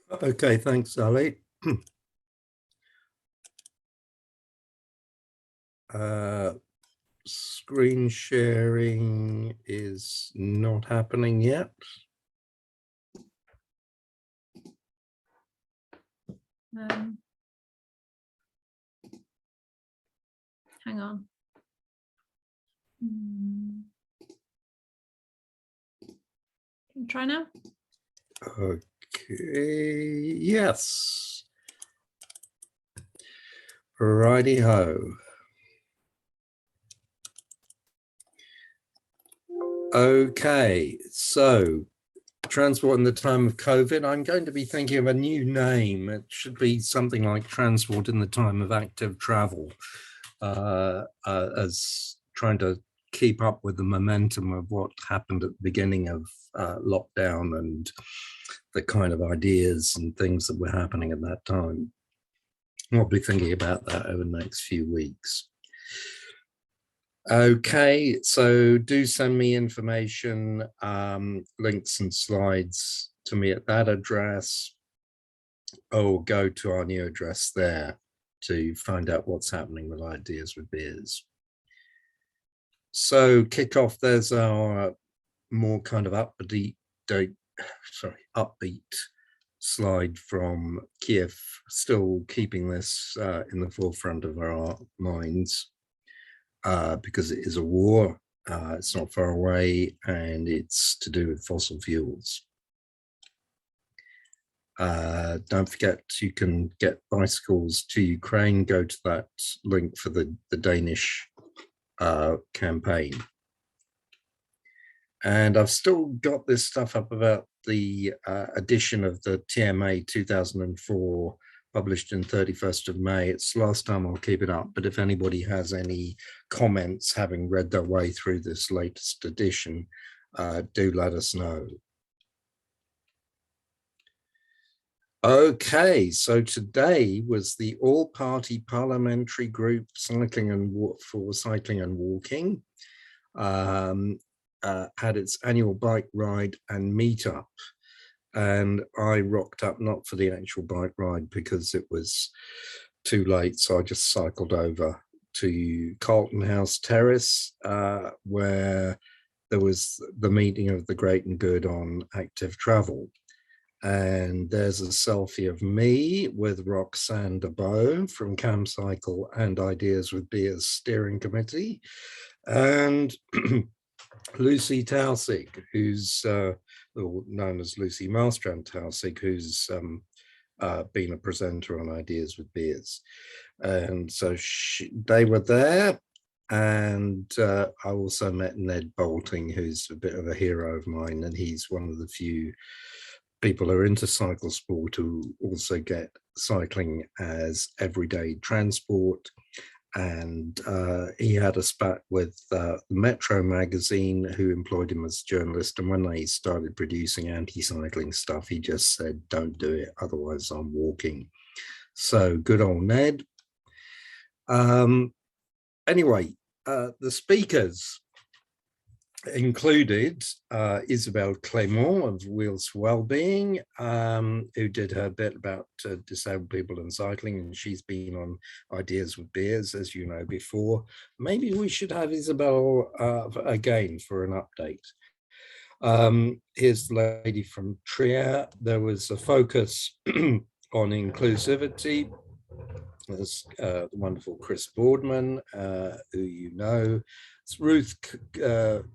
Okay, thanks, Sally. Screen sharing is not happening yet. Hang on. Can you try now? Okay, yes. Righty ho. Okay, so transport in the time of COVID, I'm going to be thinking of a new name. It should be something like transport in the time of active travel, as trying to keep up with the momentum of what happened at the beginning of lockdown and the kind of ideas and things that were happening at that time. I'll be thinking about that over the next few weeks. Okay, so do send me information, links and slides to me at that address, or go to our new address there to find out what's happening with Ideas with Beers. So kick off, there's our more kind of upbeat slide from Kiev, still keeping this in the forefront of our minds. Because it is a war, it's not far away, and it's to do with fossil fuels. Don't forget, you can get bicycles to Ukraine. Go to that link for the Danish campaign. And I've still got this stuff up about the edition of the TMA 2004, published in 31st of May. It's the last time I'll keep it up, but if anybody has any comments having read their way through this latest edition, do let us know. Okay, so today was the all-party parliamentary group cycling and walking. Had its annual bike ride and meetup. And I rocked up, not for the actual bike ride because it was too late. So I just cycled over to Carlton House Terrace, where there was the meeting of the great and good on active travel. And there's a selfie of me with Roxanne DeBow from Camcycle and Ideas with Beers Steering Committee, and Lucy Tausig, who's known as Lucy Marstrand-Tausig, who's been a presenter on Ideas with Beers. And so they were there. And I also met Ned Bolting, who's a bit of a hero of mine, and he's one of the few people who are into cycle sport who also get cycling as everyday transport. And he had a spat with Metro magazine, who employed him as a journalist. And when they started producing anti-cycling stuff, he just said, don't do it, otherwise I'm walking. So good old Ned. Anyway, the speakers included Isabelle Clément of Wheels for Wellbeing, who did her bit about disabled people and cycling, and she's been on Ideas with Beers, as you know, before. Maybe we should have Isabelle again for an update. Here's the lady from Trier. There was a focus on inclusivity. There's the wonderful Chris Boardman, who you know. It's Ruth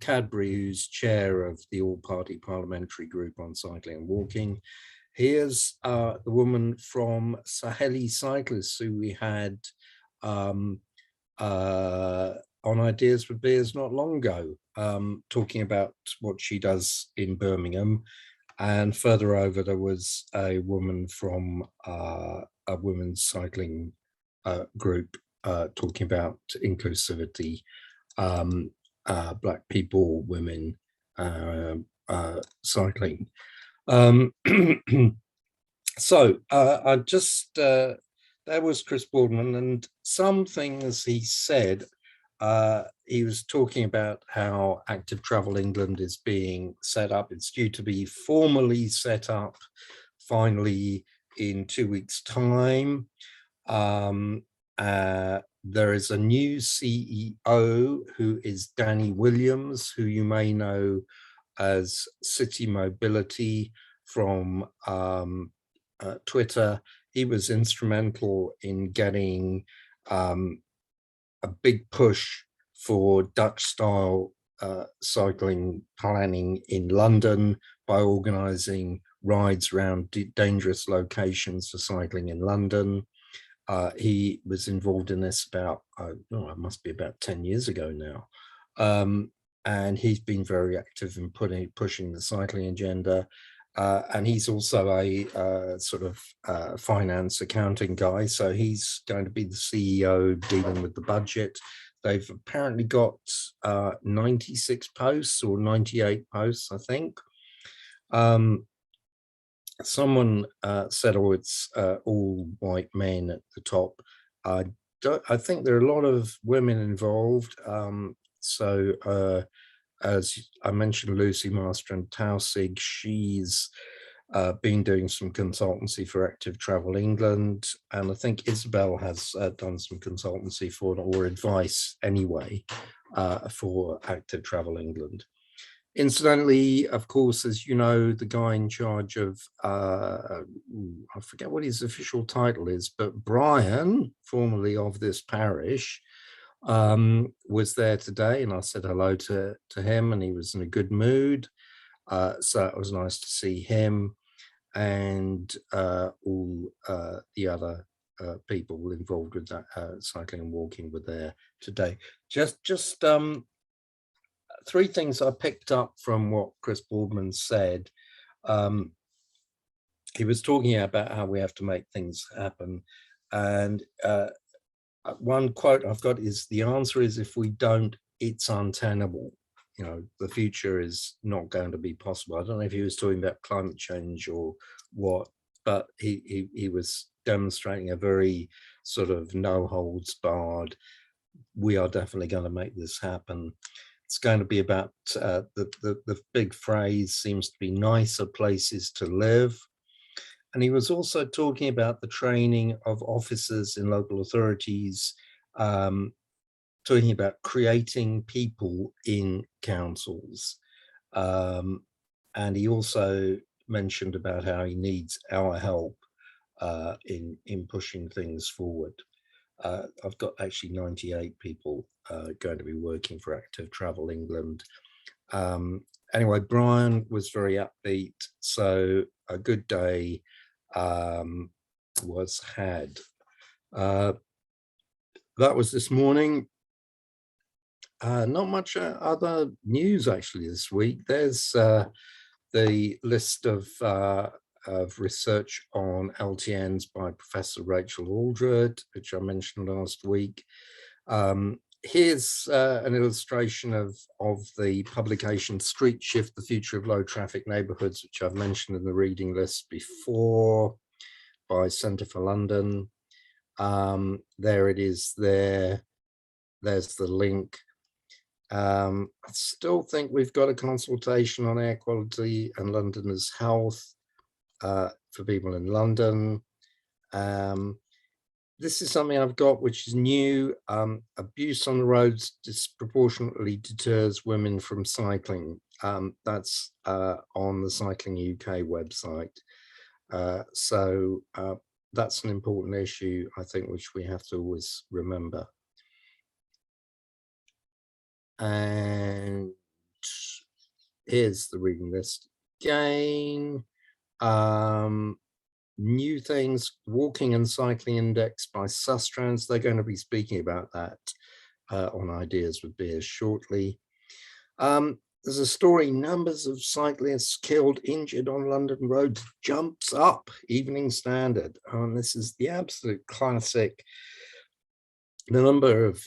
Cadbury, who's chair of the all-party parliamentary group on cycling and walking. Here's the woman from Saheli Cyclists, who we had on Ideas with Beers not long ago, talking about what she does in Birmingham. And further over, there was a woman from a women's cycling group talking about inclusivity, Black people, women, cycling. So I just, there was Chris Boardman, and some things he said, he was talking about how Active Travel England is being set up. It's due to be formally set up finally, in 2 weeks' time, there is a new CEO who is Danny Williams, who you may know as City Mobility from Twitter. He was instrumental in getting a big push for Dutch style cycling planning in London by organising rides around dangerous locations for cycling in London. He was involved in this about, it must be about 10 years ago now. And he's been very active in pushing the cycling agenda. And he's also a sort of finance accounting guy. So he's going to be the CEO dealing with the budget. They've apparently got 96 posts or 98 posts, I think. Someone said, oh, it's all white men at the top. I think there are a lot of women involved. As I mentioned, Lucy Master and Tausig, she's been doing some consultancy for Active Travel England. And I think Isabel has done some consultancy for, or advice anyway, for Active Travel England. Incidentally, of course, as you know, the guy in charge of, I forget what his official title is, but Brian, formerly of this parish, was there today, and I said hello to him, and he was in a good mood. So it was nice to see him and all the other people involved with that cycling and walking were there today. Just three things I picked up from what Chris Boardman said. He was talking about how we have to make things happen. And one quote I've got is, the answer is, if we don't, it's untenable. You know, the future is not going to be possible. I don't know if he was talking about climate change or what, but he was demonstrating a very sort of no holds barred, we are definitely going to make this happen. It's going to be about the big phrase seems to be nicer places to live. And he was also talking about the training of officers in local authorities, talking about creating people in councils. And he also mentioned about how he needs our help in pushing things forward. I've got actually 98 people going to be working for Active Travel England. Anyway, Brian was very upbeat, so a good day was had. That was this morning. Not much other news actually this week. There's the list of research on LTNs by Professor Rachel Aldred, which I mentioned last week. Here's an illustration of the publication Street Shift, the Future of Low Traffic Neighbourhoods, which I've mentioned in the reading list before, by Centre for London. There it is there. There's the link. I still think we've got a consultation on air quality and Londoners' health for people in London. This is something I've got which is new. Abuse on the roads disproportionately deters women from cycling. That's on the Cycling UK website. So that's an important issue, I think, which we have to always remember. And here's the reading list again. New things, walking and cycling index by Sustrans. They're going to be speaking about that on Ideas with Beers shortly. There's a story, numbers of cyclists killed, injured on London roads jumps up, Evening Standard. And this is the absolute classic. The number of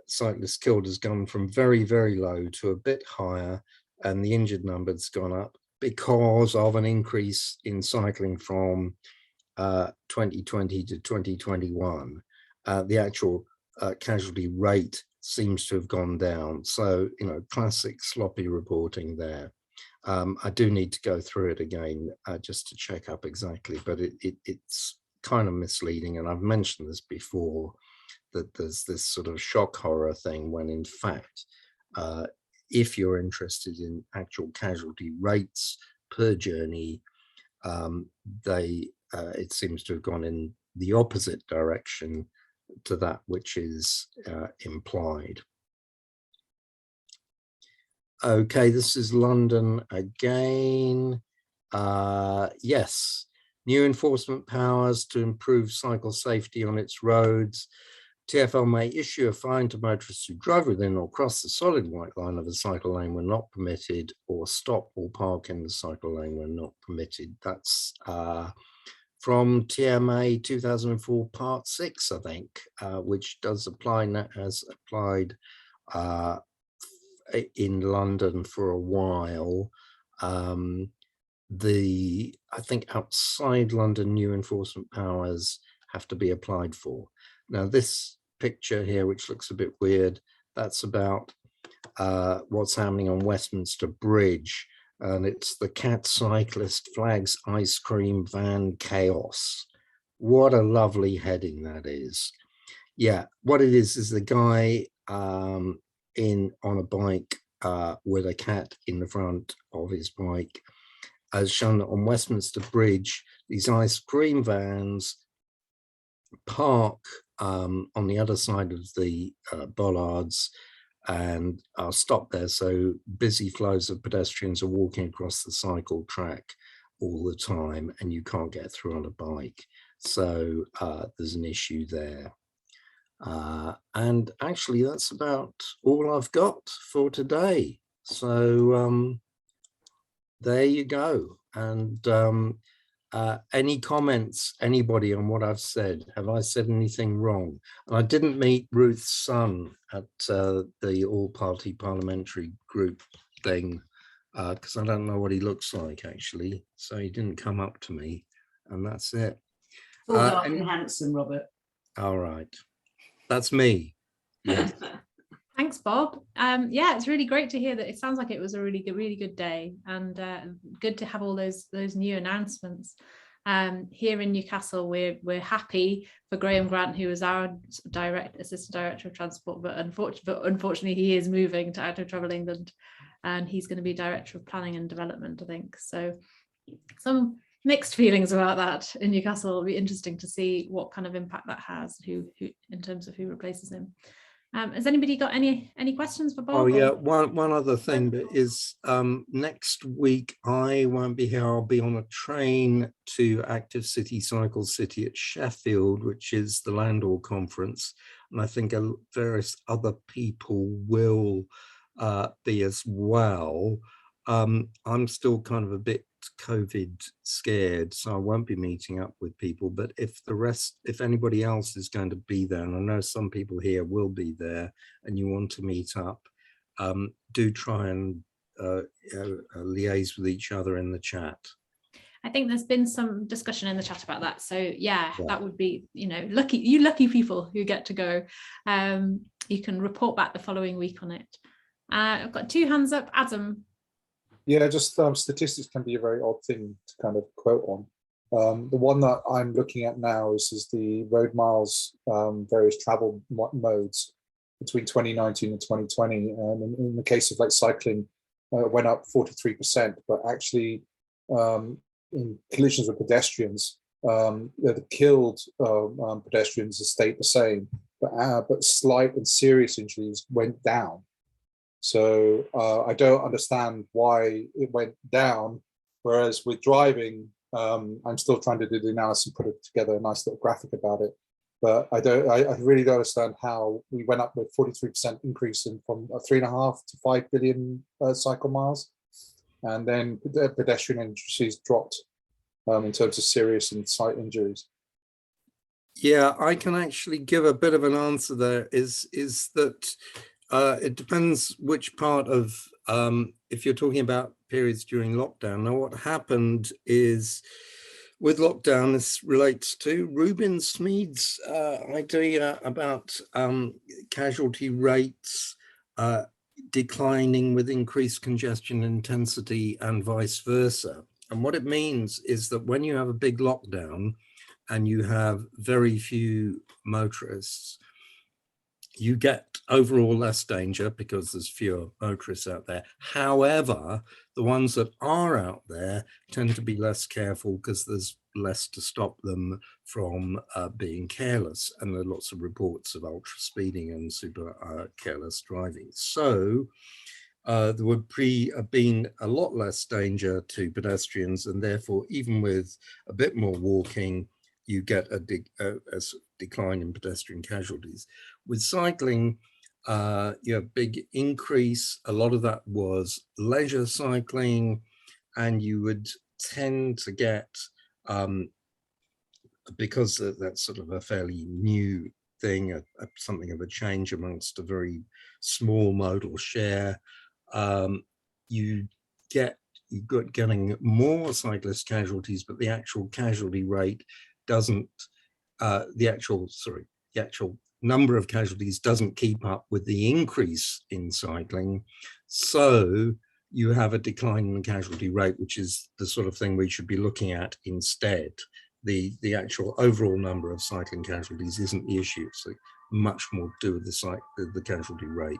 cyclists killed has gone from very, very low to a bit higher, and the injured number has gone up because of an increase in cycling from 2020 to 2021. The actual casualty rate seems to have gone down. So, you know, classic sloppy reporting there. I do need to go through it again just to check up exactly, but it's kind of misleading. And I've mentioned this before, that there's this sort of shock horror thing when in fact, if you're interested in actual casualty rates per journey, it seems to have gone in the opposite direction to that which is implied. Okay, this is London again. Yes, new enforcement powers to improve cycle safety on its roads. TfL may issue a fine to motorists who drive within or cross the solid white line of a cycle lane when not permitted, or stop or park in the cycle lane when not permitted. That's from TMA 2004 Part 6, I think, which does apply, has applied in London for a while. I think outside London, new enforcement powers have to be applied for. Now, this picture here, which looks a bit weird, that's about what's happening on Westminster Bridge, and it's the cat cyclist flags ice cream van chaos. What a lovely heading that is. Yeah, what it is the guy on a bike with a cat in the front of his bike, as shown that on Westminster Bridge, these ice cream vans park on the other side of the bollards and are stopped there. So busy flows of pedestrians are walking across the cycle track all the time, and you can't get through on a bike. So there's an issue there. And actually, that's about all I've got for today. So there you go. And any comments, anybody, on what I've said? Have I said anything wrong? And I didn't meet Ruth's son at the all-party parliamentary group thing, because I don't know what he looks like, actually. So he didn't come up to me, and that's it. All dark and handsome, Robert. All right. That's me. Yes. Thanks, Bob. Yeah, it's really great to hear that. It sounds like it was a really good day, and good to have all those new announcements. Here in Newcastle, we're happy for Graham Grant, who is our assistant director of transport, but unfortunately he is moving to Out of Travel England, and he's going to be director of planning and development, I think. So some mixed feelings about that in Newcastle. It'll be interesting to see what kind of impact that has, who in terms of who replaces him. Has anybody got any questions for Bob? Oh yeah, one other thing is next week I won't be here. I'll be on a train to Active City Cycle City at Sheffield, which is the Landor conference, and I think various other people will be as well. I'm still kind of a bit COVID scared, so I won't be meeting up with people, but if anybody else is going to be there, and I know some people here will be there, and you want to meet up, do try and liaise with each other in the chat. I think there's been some discussion in the chat about that, so yeah. That would be, lucky people who get to go. You can report back the following week on it. I've got two hands up. Adam. Yeah, just statistics can be a very odd thing to kind of quote on. The one that I'm looking at now is the road miles, various travel modes between 2019 and 2020. And in the case of like cycling, went up 43%, but actually in collisions with pedestrians, the killed pedestrians have stayed the same, but slight and serious injuries went down. So I don't understand why it went down, whereas with driving, I'm still trying to do the analysis and put it together a nice little graphic about it. But I really don't understand how we went up with 43% increase from 3.5 to 5 billion cycle miles, and then the pedestrian injuries dropped in terms of serious and slight injuries. Yeah, I can actually give a bit of an answer there. Is that it depends which part of, if you're talking about periods during lockdown. Now, what happened is with lockdown, this relates to Ruben Smeed's idea about casualty rates. declining with increased congestion intensity and vice versa. And what it means is that when you have a big lockdown and you have very few motorists, you get overall less danger because there's fewer motorists out there. However, the ones that are out there tend to be less careful because there's less to stop them from being careless. And there are lots of reports of ultra speeding and super careless driving. So there would have been a lot less danger to pedestrians, and therefore, even with a bit more walking, you get a decline in pedestrian casualties. With cycling, you have big increase. A lot of that was leisure cycling, and you would tend to get, because that's sort of a fairly new thing, something of a change amongst a very small modal share, you get getting more cyclist casualties, but the actual casualty rate doesn't, the actual number of casualties doesn't keep up with the increase in cycling. So you have a decline in the casualty rate, which is the sort of thing we should be looking at instead. The actual overall number of cycling casualties isn't the issue. It's much more to do with the casualty rate.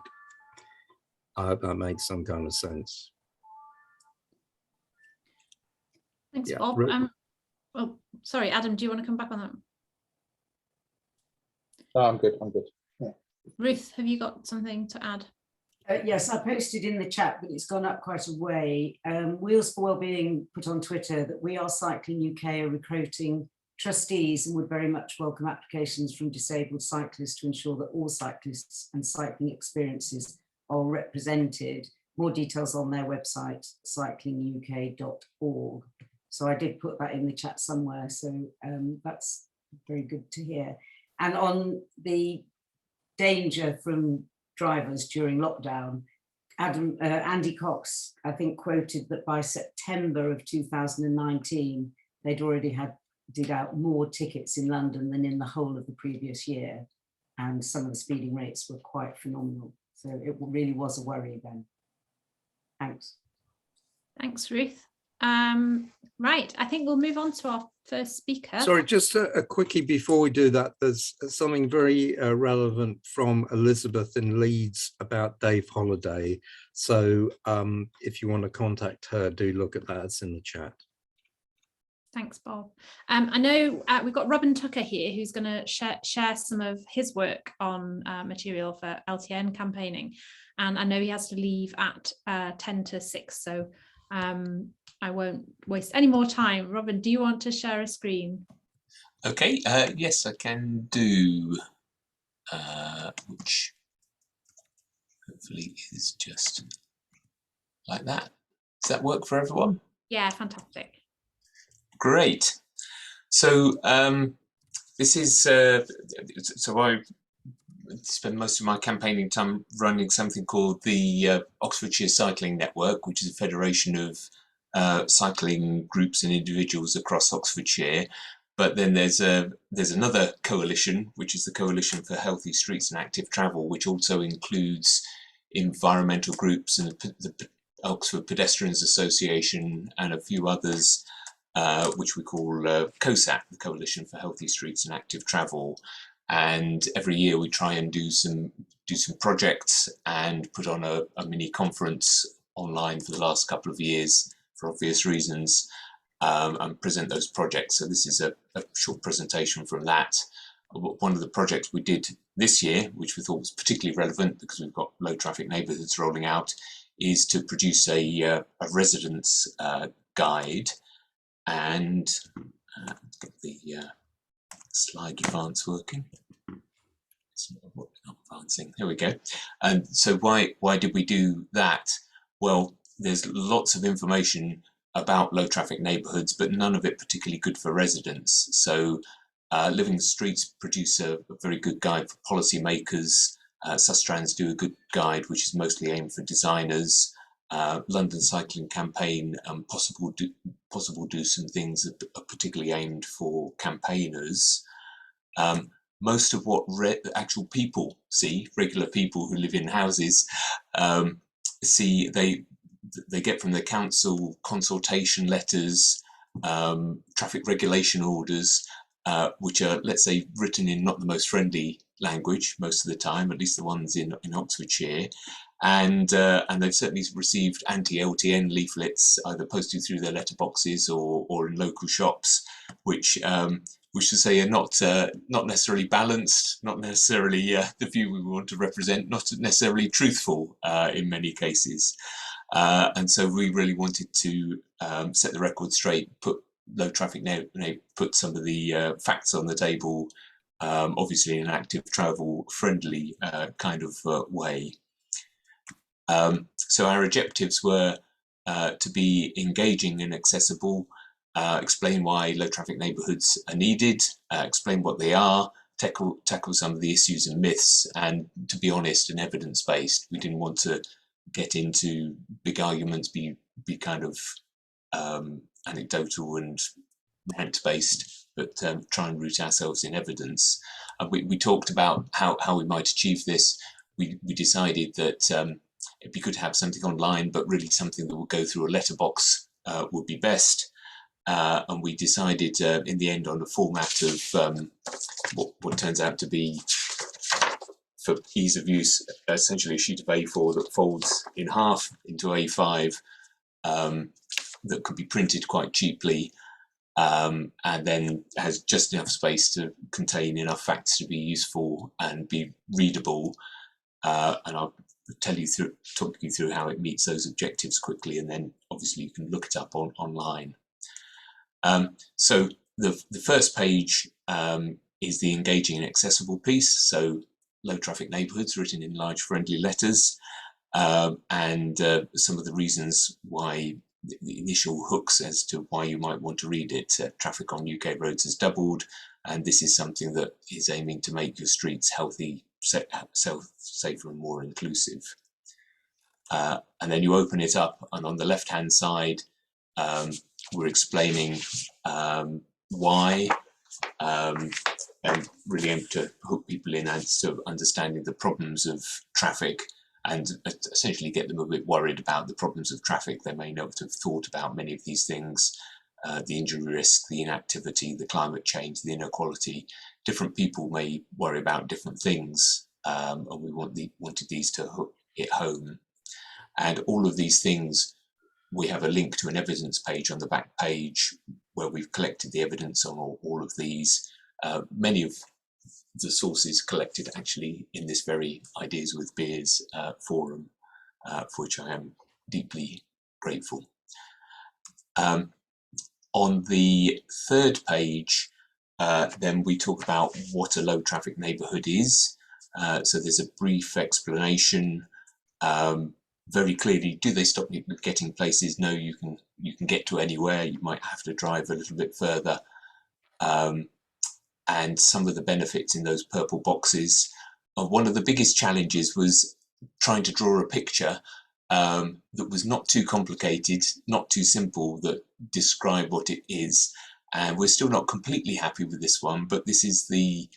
I hope that makes some kind of sense. Thanks, Yeah, Bob. Oh, sorry, Adam, do you want to come back on that? No, I'm good. Yeah. Ruth, have you got something to add? Yes, I posted in the chat, but it's gone up quite a way. Wheels for Wellbeing put on Twitter that We Are Cycling UK are recruiting trustees and would very much welcome applications from disabled cyclists to ensure that all cyclists and cycling experiences are represented. More details on their website, cyclinguk.org. So I did put that in the chat somewhere, so that's very good to hear. And on the danger from drivers during lockdown, Andy Cox, I think, quoted that by September of 2019, they'd already did out more tickets in London than in the whole of the previous year. And some of the speeding rates were quite phenomenal. So it really was a worry then. Thanks. Thanks, Ruth. Right, I think we'll move on to our first speaker. Sorry, just a quickie before we do that. There's something very relevant from Elizabeth in Leeds about Dave Holiday. So if you want to contact her, do look at that. It's in the chat. Thanks, Bob. I know we've got Robin Tucker here, who's going to share some of his work on material for LTN campaigning. And I know he has to leave at 10 to 6. So I won't waste any more time. Robin, do you want to share a screen? Okay, yes, I can do, which hopefully is just like that. Does that work for everyone? Yeah, fantastic. Great. So this is, so I spend most of my campaigning time running something called the Oxfordshire Cycling Network, which is a federation of cycling groups and individuals across Oxfordshire. But then there's another coalition, which is the Coalition for Healthy Streets and Active Travel, which also includes environmental groups and the Oxford Pedestrians Association and a few others, which we call COSAC, the Coalition for Healthy Streets and Active Travel. And every year we try and do some projects and put on a mini conference online for the last couple of years for obvious reasons, and present those projects. So this is a short presentation from that. One of the projects we did this year, which we thought was particularly relevant because we've got low traffic neighbourhoods rolling out, is to produce a residence guide. And get the slide advance working. It's not advancing. Here we go. And so why did we do that? Well, there's lots of information about low traffic neighbourhoods, but none of it particularly good for residents. So Living the Streets produce a very good guide for policymakers. Sustrans do a good guide, which is mostly aimed for designers. London Cycling Campaign and Possible do some things that are particularly aimed for campaigners. most of what actual people see, regular people who live in houses, see, they get from the council consultation letters, traffic regulation orders, which are, let's say, written in not the most friendly language most of the time, at least the ones in Oxfordshire. And they've certainly received anti-LTN leaflets, either posted through their letterboxes or in local shops, which to say are not necessarily balanced, not necessarily the view we want to represent, not necessarily truthful in many cases. And so we really wanted to set the record straight, put Low Traffic Neighbourhoods, put some of the facts on the table, obviously in an active travel friendly kind of way. So our objectives were to be engaging and accessible, explain why low traffic neighbourhoods are needed, explain what they are, tackle some of the issues and myths, and to be honest and evidence-based. We didn't want to get into big arguments, be kind of anecdotal and rant-based, but try and root ourselves in evidence. We talked about how we might achieve this. We decided that it'd be good to have something online, but really something that would go through a letterbox would be best. And we decided in the end on a format of what turns out to be, for ease of use, essentially a sheet of A4 that folds in half into A5, that could be printed quite cheaply, and then has just enough space to contain enough facts to be useful and be readable. And I'll talk you through how it meets those objectives quickly, and then obviously you can look it up online. So the first page is the engaging and accessible piece. So low traffic neighbourhoods written in large friendly letters, and some of the reasons why, the initial hooks as to why you might want to read it. Traffic on UK roads has doubled, and this is something that is aiming to make your streets healthy, safer and more inclusive. And then you open it up, and on the left hand side we're explaining why, and really aim to hook people in as to understanding the problems of traffic, and essentially get them a bit worried about the problems of traffic. They may not have thought about many of these things, the injury risk, the inactivity, the climate change, the inequality. Different people may worry about different things, and we wanted these to hook it home. And all of these things, we have a link to an evidence page on the back page where we've collected the evidence on all of these. Many of the sources collected actually in this very Ideas with Beers forum, for which I am deeply grateful. On the third page, then we talk about what a low traffic neighbourhood is. So there's a brief explanation. Very clearly, do they stop you getting places? No, you can get to anywhere. You might have to drive a little bit further. And some of the benefits in those purple boxes. One of the biggest challenges was trying to draw a picture that was not too complicated, not too simple, that describe what it is. And we're still not completely happy with this one, but this is the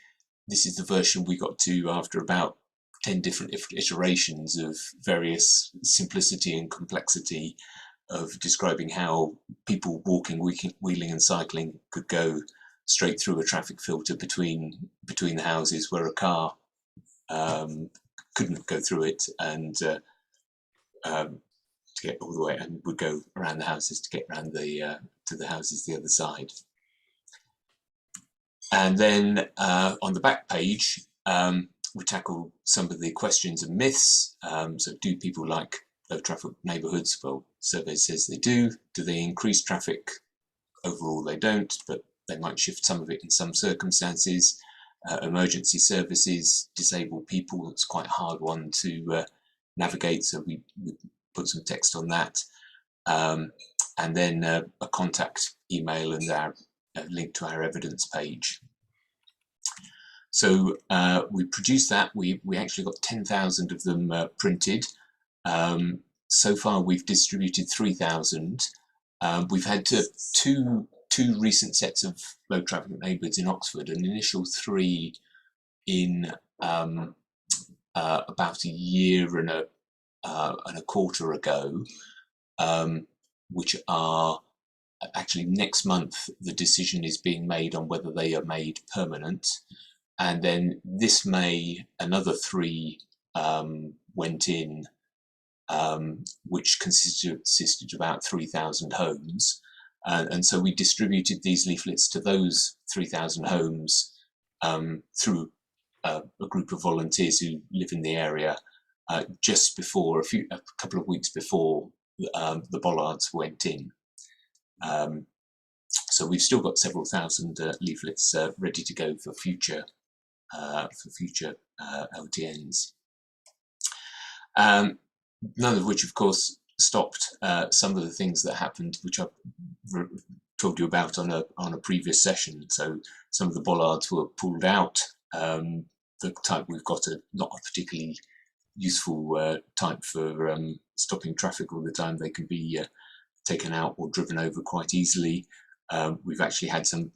version we got to after about 10 different iterations of various simplicity and complexity of describing how people walking, wheeling and cycling could go straight through a traffic filter between the houses where a car couldn't go through it, and to get all the way, and would go around the houses to get around to the houses the other side. And then on the back page, we tackle some of the questions and myths. So do people like low traffic neighbourhoods? Well, survey says they do. Do they increase traffic? Overall they don't, but they might shift some of it in some circumstances. Emergency services, disabled people, it's quite a hard one to navigate, so we put some text on that. And then a contact email and a link to our evidence page. So we produced that. We actually got 10,000 of them printed. So far we've distributed 3,000. We've had two recent sets of low traffic neighbourhoods in Oxford. An initial 3 in about a year and a quarter ago, which are actually next month. The decision is being made on whether they are made permanent, and then this May another 3 went in, which consisted of about 3,000 homes, and so we distributed these leaflets to those 3,000 homes through a group of volunteers who live in the area, just before a couple of weeks before the bollards went in. So we've still got several thousand leaflets ready to go for future LTNs. None of which, of course, stopped some of the things that happened, which I've told you about on a previous session. So some of the bollards were pulled out. The type we've got not a particularly useful type for stopping traffic all the time. They can be taken out or driven over quite easily. We've actually had some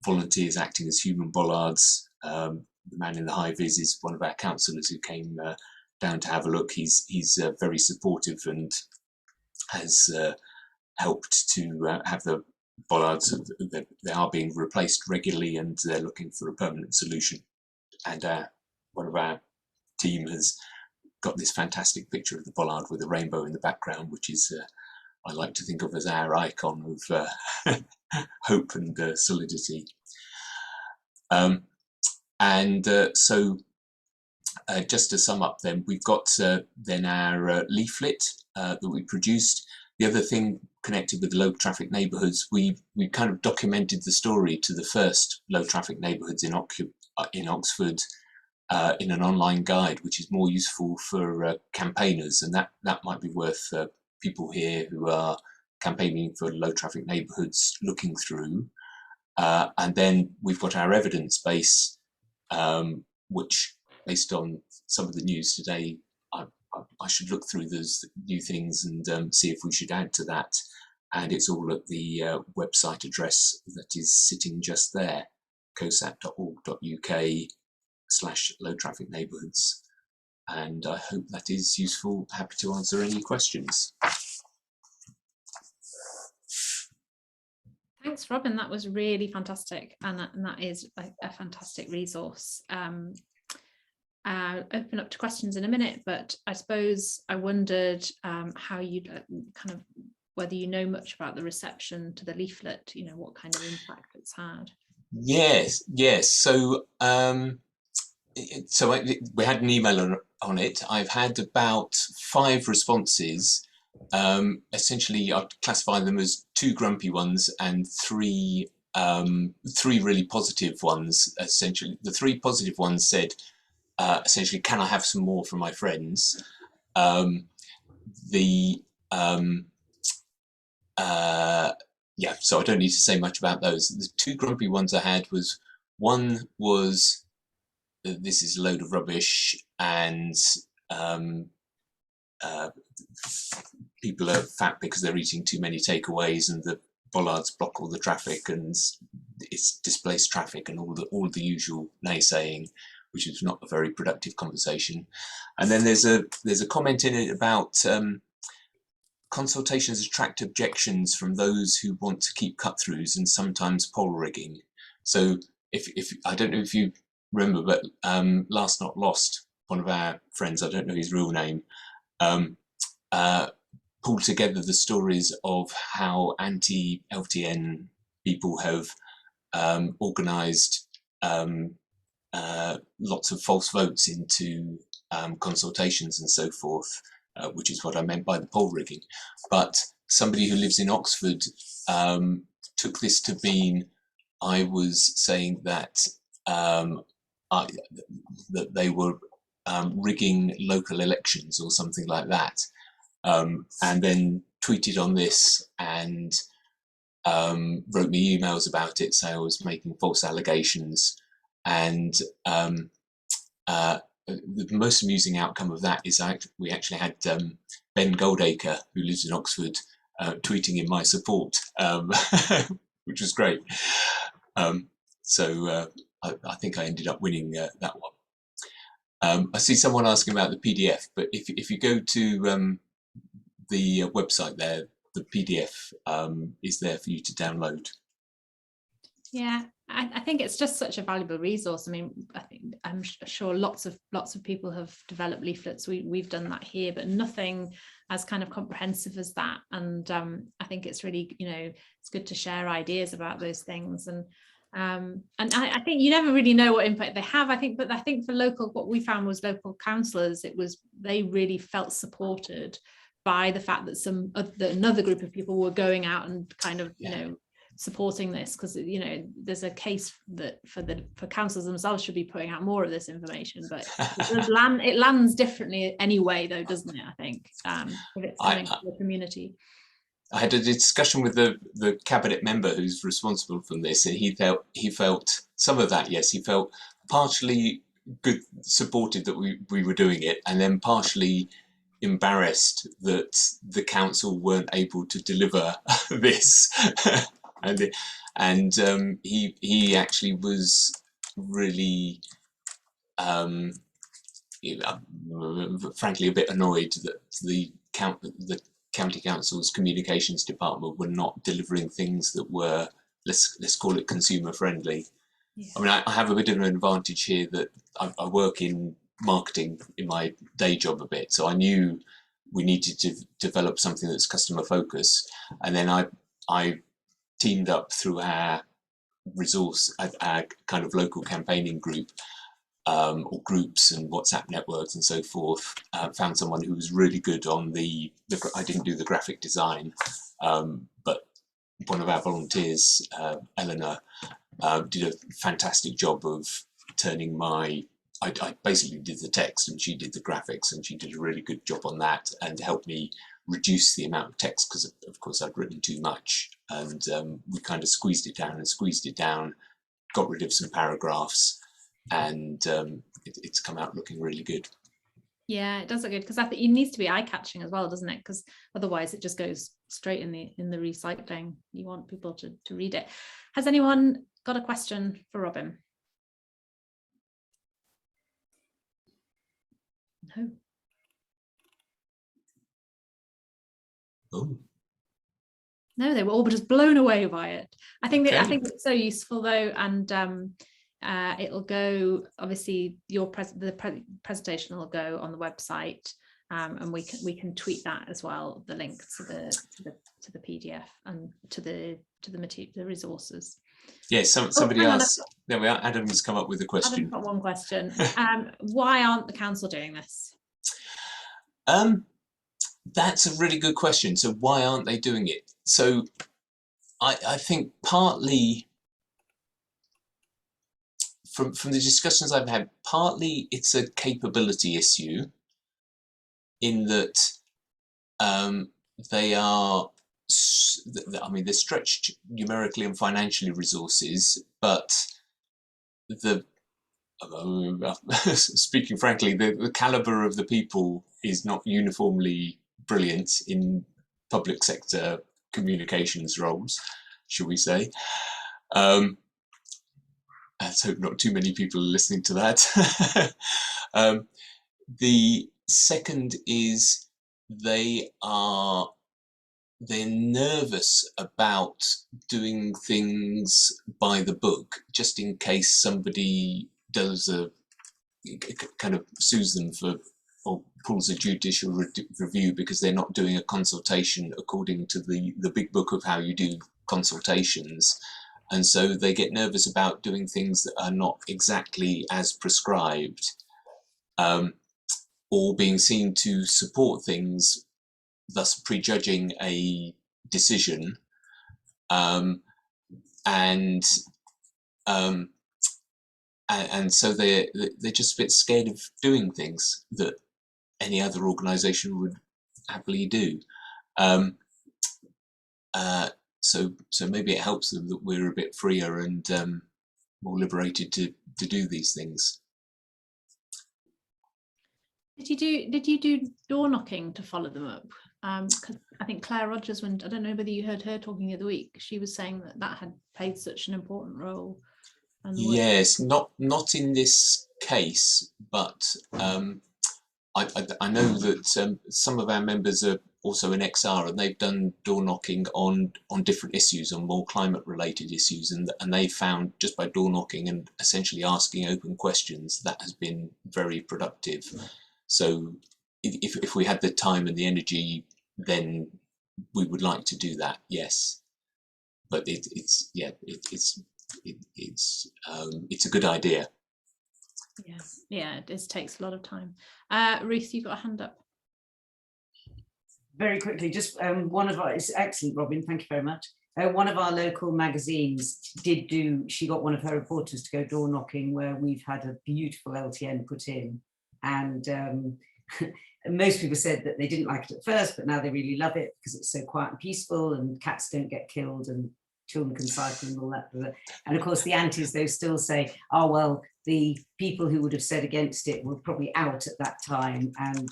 volunteers acting as human bollards. The man in the high vis is one of our councillors who came down to have a look. He's very supportive and has helped to have the bollards. They are being replaced regularly, and they're looking for a permanent solution. And one of our team has got this fantastic picture of the bollard with a rainbow in the background, which is I like to think of as our icon of hope and solidity. So just to sum up then, we've got then our leaflet that we produced. The other thing connected with low traffic neighbourhoods, we kind of documented the story to the first low traffic neighbourhoods in Oxford in an online guide, which is more useful for campaigners, and that might be worth people here who are campaigning for low traffic neighbourhoods looking through. And then we've got our evidence base, which, based on some of the news today, I should look through those new things and see if we should add to that. And it's all at the website address that is sitting just there, cosat.org.uk/low traffic neighbourhoods. And I hope that is useful. Happy to answer any questions. Thanks, Robin. That was really fantastic, and that is a fantastic resource. Open up to questions in a minute, but I suppose I wondered how you'd kind of, whether you know much about the reception to the leaflet, you know, what kind of impact it's had. Yes. So we had an email on it. I've had about 5 responses. Essentially, I'd classify them as 2 grumpy ones and 3 really positive ones. Essentially, the 3 positive ones said, essentially, can I have some more from my friends? Yeah, so I don't need to say much about those. The 2 grumpy ones I had was, one was, this is a load of rubbish, and people are fat because they're eating too many takeaways, and the bollards block all the traffic, and it's displaced traffic, and all the usual naysaying, which is not a very productive conversation. And then there's a comment in it about consultations attract objections from those who want to keep cut-throughs and sometimes pole rigging. So if I don't know if you remember, but Last Not Lost, one of our friends, I don't know his real name, pulled together the stories of how anti-LTN people have organised lots of false votes into consultations and so forth, which is what I meant by the pole rigging. But somebody who lives in Oxford took this to mean I was saying that that they were rigging local elections or something like that, and then tweeted on this and wrote me emails about it, saying I was making false allegations. And the most amusing outcome of that is we actually had Ben Goldacre, who lives in Oxford, tweeting in my support, which was great. So I think I ended up winning that one. I see someone asking about the PDF, but if you go to the website there, the PDF is there for you to download. Yeah, I think it's just such a valuable resource. I mean, I'm sure lots of people have developed leaflets. We've done that here, but nothing as kind of comprehensive as that. And I think it's really, it's good to share ideas about those things. And I think you never really know what impact they have. I think for local, what we found was local councillors, they really felt supported by the fact that another group of people were going out and kind of, supporting this, because there's a case that for councils themselves should be putting out more of this information, but it lands differently anyway, though, doesn't it? I think if it's coming to the community. I had a discussion with the cabinet member who's responsible for this, and he felt some of that. Yes, he felt partially good, supported that we were doing it, and then partially embarrassed that the council weren't able to deliver this. And he actually was really, frankly, a bit annoyed that the county council's communications department were not delivering things that were, let's call it, consumer friendly. Yeah. I mean, I have a bit of an advantage here that I work in marketing in my day job a bit, so I knew we needed to develop something that's customer focused, and then I teamed up through our resource, our kind of local campaigning group, or groups and WhatsApp networks and so forth. Found someone who was really good on I didn't do the graphic design, but one of our volunteers, Eleanor, did a fantastic job of turning I basically did the text and she did the graphics, and she did a really good job on that and helped me reduce the amount of text, because of course I'd written too much, and we kind of squeezed it down, got rid of some paragraphs, and it's come out looking really good. Yeah, it does look good, because I think it needs to be eye-catching as well, doesn't it? Because otherwise it just goes straight in the recycling. You want people to read it. Has anyone got a question for Robin? No. Oh. No, they were all just blown away by it. I think it's so useful, though, and it'll go, obviously the presentation will go on the website, and we can tweet that as well, the link to the PDF and to the material, the resources. Yes, somebody asked. There we are. Adam's come up with a question. Adam's got one question. Why aren't the council doing this? That's a really good question. So why aren't they doing it? So I think partly from the discussions I've had, partly it's a capability issue, in that they are, I mean, they're stretched numerically and financially resources, but speaking frankly, the caliber of the people is not uniformly brilliant in public sector communications roles, shall we say. Let's hope not too many people are listening to that. The second is they're nervous about doing things by the book, just in case somebody does kind of sues them or pulls a judicial review because they're not doing a consultation according to the big book of how you do consultations. And so they get nervous about doing things that are not exactly as prescribed, or being seen to support things, thus prejudging a decision. And so they're just a bit scared of doing things that any other organisation would happily do. So maybe it helps them that we're a bit freer and more liberated to do these things. Did you do door knocking to follow them up? Because I think Claire Rogers, I don't know whether you heard her talking the other week, she was saying that had played such an important role. Yes, not in this case, but I know that some of our members are also in XR, and they've done door knocking on different issues, on more climate related issues, and they found just by door knocking and essentially asking open questions, that has been very productive. So if we had the time and the energy, then we would like to do that, yes. But it's a good idea. Yeah, it takes a lot of time. Ruth, you've got a hand up. Very quickly, just one of our, it's excellent, Robin, thank you very much. One of our local magazines she got one of her reporters to go door knocking where we've had a beautiful LTN put in, and most people said that they didn't like it at first, but now they really love it because it's so quiet and peaceful, and cats don't get killed, and children can cycle and all that. And of course the antis, they still say, oh well, the people who would have said against it were probably out at that time, and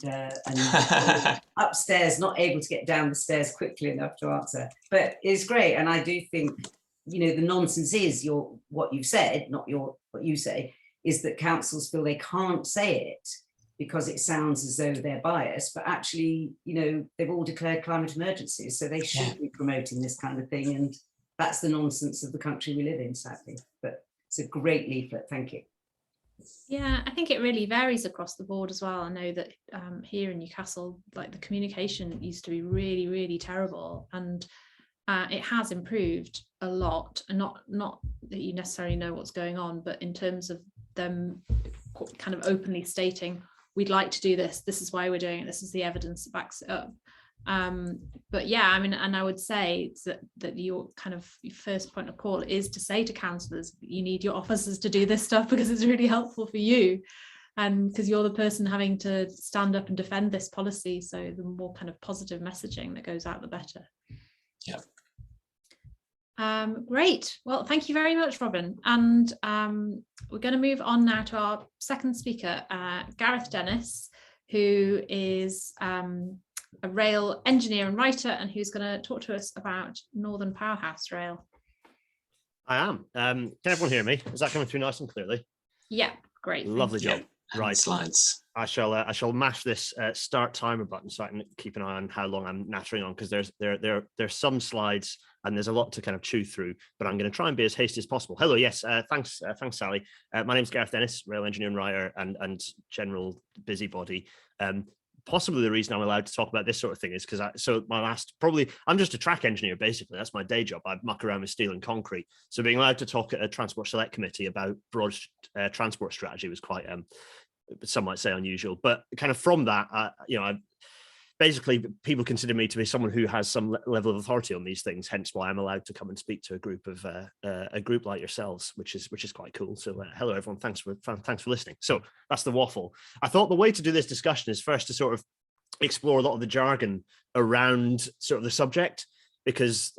upstairs not able to get down the stairs quickly enough to answer. But it's great, and I do think, you know, the nonsense is what you've said, not what you say, is that councils feel they can't say it because it sounds as though they're biased, but actually, you know, they've all declared climate emergencies, so they should be promoting this kind of thing, and that's the nonsense of the country we live in, sadly. But it's a great leaflet, thank you. Yeah, I think it really varies across the board as well. I know that here in Newcastle, like the communication used to be really, really terrible, and it has improved a lot. And not that you necessarily know what's going on, but in terms of them kind of openly stating, we'd like to do this, this is why we're doing it, this is the evidence that backs it up. But yeah, I mean, and I would say that your kind of first point of call is to say to councillors, you need your officers to do this stuff because it's really helpful for you, and because you're the person having to stand up and defend this policy. So the more kind of positive messaging that goes out, the better. Yeah. Great. Well, thank you very much, Robin. And we're going to move on now to our second speaker, Gareth Dennis, who is a rail engineer and writer, and who's going to talk to us about Northern Powerhouse Rail. I am. Can everyone hear me? Is that coming through nice and clearly? Yeah, great. Lovely job. Yeah, right, slides. I shall mash this start timer button so I can keep an eye on how long I'm nattering on, because there's some slides and there's a lot to kind of chew through, but I'm going to try and be as hasty as possible. Hello, yes, thanks, Sally. My name's Gareth Dennis, rail engineer and writer and general busybody. Possibly the reason I'm allowed to talk about this sort of thing is because I'm just a track engineer, basically. That's my day job. I muck around with steel and concrete. So being allowed to talk at a Transport Select Committee about broad transport strategy was quite, some might say, unusual. But kind of from that, basically people consider me to be someone who has some level of authority on these things, hence why I'm allowed to come and speak to a group like yourselves, which is quite cool. So hello everyone, thanks for listening. So that's the waffle. I thought the way to do this discussion is first to sort of explore a lot of the jargon around sort of the subject, because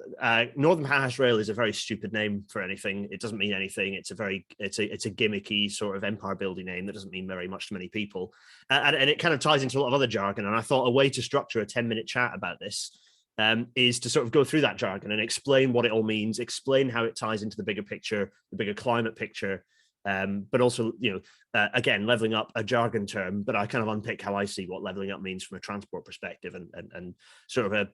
Northern Powerhouse Rail is a very stupid name for anything. It doesn't mean anything. It's a gimmicky sort of empire building name that doesn't mean very much to many people. And it kind of ties into a lot of other jargon. And I thought a way to structure a 10-minute chat about this is to sort of go through that jargon and explain what it all means, explain how it ties into the bigger picture, the bigger climate picture, but also, again, leveling up, a jargon term, but I kind of unpick how I see what leveling up means from a transport perspective and sort of a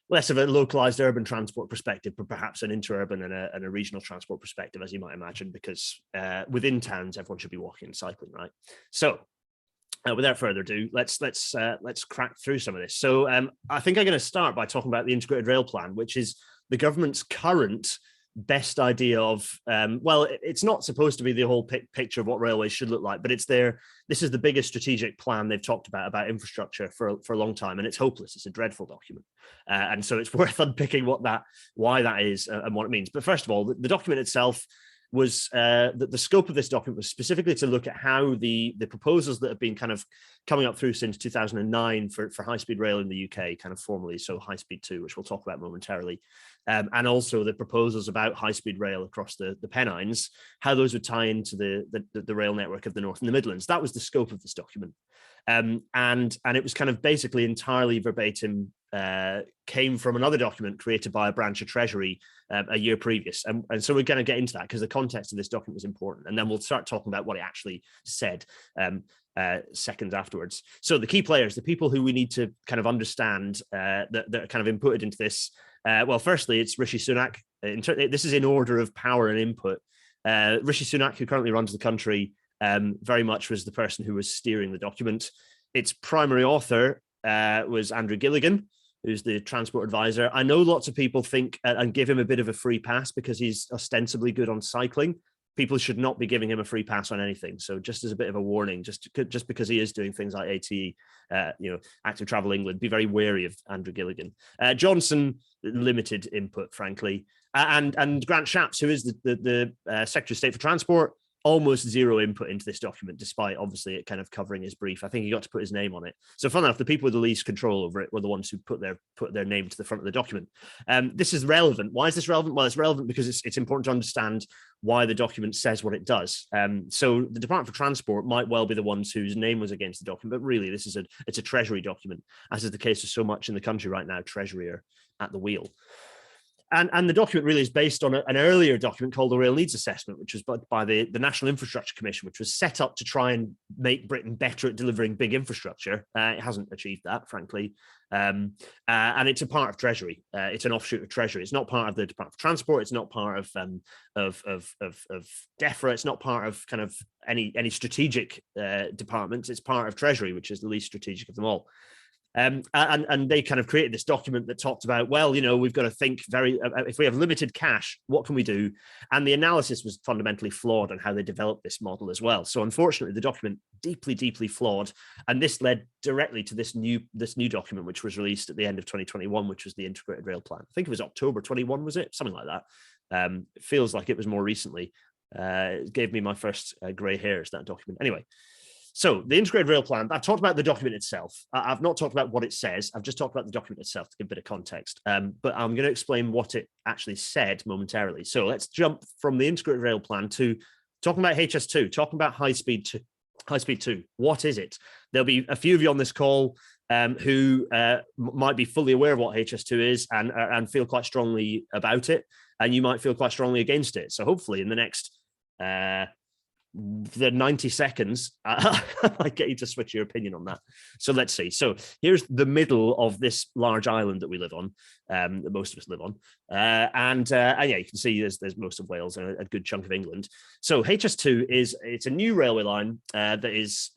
less of a localized urban transport perspective, but perhaps an interurban and a regional transport perspective, as you might imagine, because within towns, everyone should be walking and cycling, right? So without further ado, let's crack through some of this. So I think I'm going to start by talking about the Integrated Rail Plan, which is the government's current best idea of, well, it's not supposed to be the whole picture of what railways should look like, but this is the biggest strategic plan they've talked about infrastructure for a long time, and it's hopeless. It's a dreadful document. And so it's worth unpicking why that is and what it means. But first of all, the document itself was, the scope of this document was specifically to look at how the proposals that have been kind of coming up through since 2009 for high-speed rail in the UK, kind of formally, so High Speed 2, which we'll talk about momentarily, and also the proposals about high-speed rail across the Pennines, how those would tie into the rail network of the North and the Midlands. That was the scope of this document. And it was kind of basically entirely verbatim came from another document created by a branch of Treasury a year previous. And so we're going to get into that because the context of this document was important. And then we'll start talking about what it actually said seconds afterwards. So the key players, the people who we need to kind of understand that are kind of inputted into this. Well, firstly, it's Rishi Sunak. This is in order of power and input. Rishi Sunak, who currently runs the country, very much was the person who was steering the document. Its primary author was Andrew Gilligan, who's the transport advisor. I know lots of people think and give him a bit of a free pass because he's ostensibly good on cycling. People should not be giving him a free pass on anything. So just as a bit of a warning, just because he is doing things like ATE, Active Travel England, be very wary of Andrew Gilligan. Johnson, limited input, frankly. And Grant Shapps, who is the Secretary of State for Transport, almost zero input into this document, despite obviously it kind of covering his brief. I think he got to put his name on it. So fun enough, the people with the least control over it were the ones who put their name to the front of the document. This is relevant. Why is this relevant? Well, it's relevant because it's important to understand why the document says what it does. So the Department for Transport might well be the ones whose name was against the document, but really it's a Treasury document, as is the case with so much in the country right now. Treasury are at the wheel. And the document really is based on an earlier document called the Rail Needs Assessment, which was by the National Infrastructure Commission, which was set up to try and make Britain better at delivering big infrastructure. It hasn't achieved that, frankly. And it's a part of Treasury. It's an offshoot of Treasury. It's not part of the Department for Transport. It's not part of DEFRA. It's not part of kind of any strategic departments. It's part of Treasury, which is the least strategic of them all. And they kind of created this document that talked about, well, we've got to think if we have limited cash, what can we do? And the analysis was fundamentally flawed on how they developed this model as well. So unfortunately, the document deeply, deeply flawed. And this led directly to this new document, which was released at the end of 2021, which was the Integrated Rail Plan. I think it was October 21, was it? Something like that. It feels like it was more recently. It gave me my first grey hairs, that document. Anyway. So the Integrated Rail Plan, I've talked about the document itself. I've not talked about what it says. I've just talked about the document itself to give a bit of context. But I'm going to explain what it actually said momentarily. So let's jump from the Integrated Rail Plan to talking about HS2, talking about high speed 2. What is it? There'll be a few of you on this call who might be fully aware of what HS2 is and feel quite strongly about it. And you might feel quite strongly against it. So hopefully in the next the 90 seconds, I might get you to switch your opinion on that. So let's see. So here's the middle of this large island that we live on, that most of us live on. And yeah, you can see there's most of Wales and a good chunk of England. So HS2 it's a new railway line that is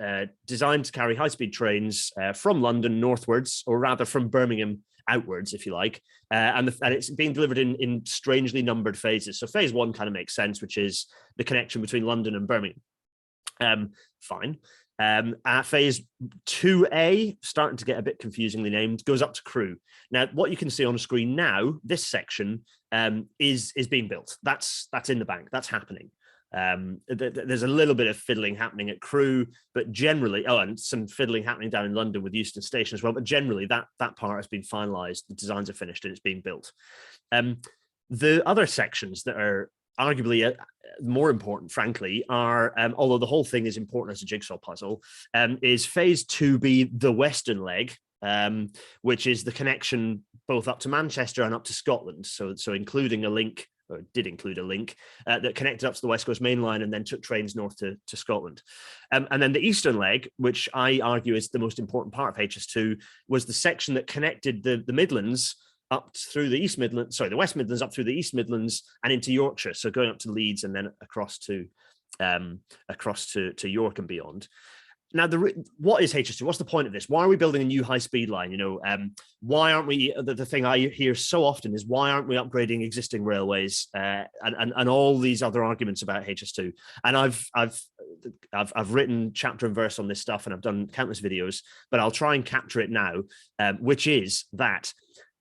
designed to carry high-speed trains from London northwards, or rather from Birmingham outwards, if you like, and it's being delivered in strangely numbered phases. So phase 1 kind of makes sense, which is the connection between London and Birmingham. Fine. Phase 2A, starting to get a bit confusingly named, goes up to Crewe. Now, what you can see on the screen now, this section is being built. That's in the bank. That's happening. There's a little bit of fiddling happening at Crewe, but generally, and some fiddling happening down in London with Euston Station as well, but generally that part has been finalised, the designs are finished and it's being built. The other sections that are arguably more important, frankly, are, although the whole thing is important as a jigsaw puzzle, is phase 2B, the western leg, which is the connection both up to Manchester and up to Scotland, so including a link, or did include a link that connected up to the West Coast Main Line and then took trains north to Scotland. And then the eastern leg, which I argue is the most important part of HS2, was the section that connected the Midlands up through the the West Midlands up through the East Midlands and into Yorkshire. So going up to Leeds and then across to York and beyond. Now, what is HS2? What's the point of this? Why are we building a new high-speed line? Why aren't we? The thing I hear so often is, why aren't we upgrading existing railways? And all these other arguments about HS2. And I've written chapter and verse on this stuff, and I've done countless videos. But I'll try and capture it now, which is that.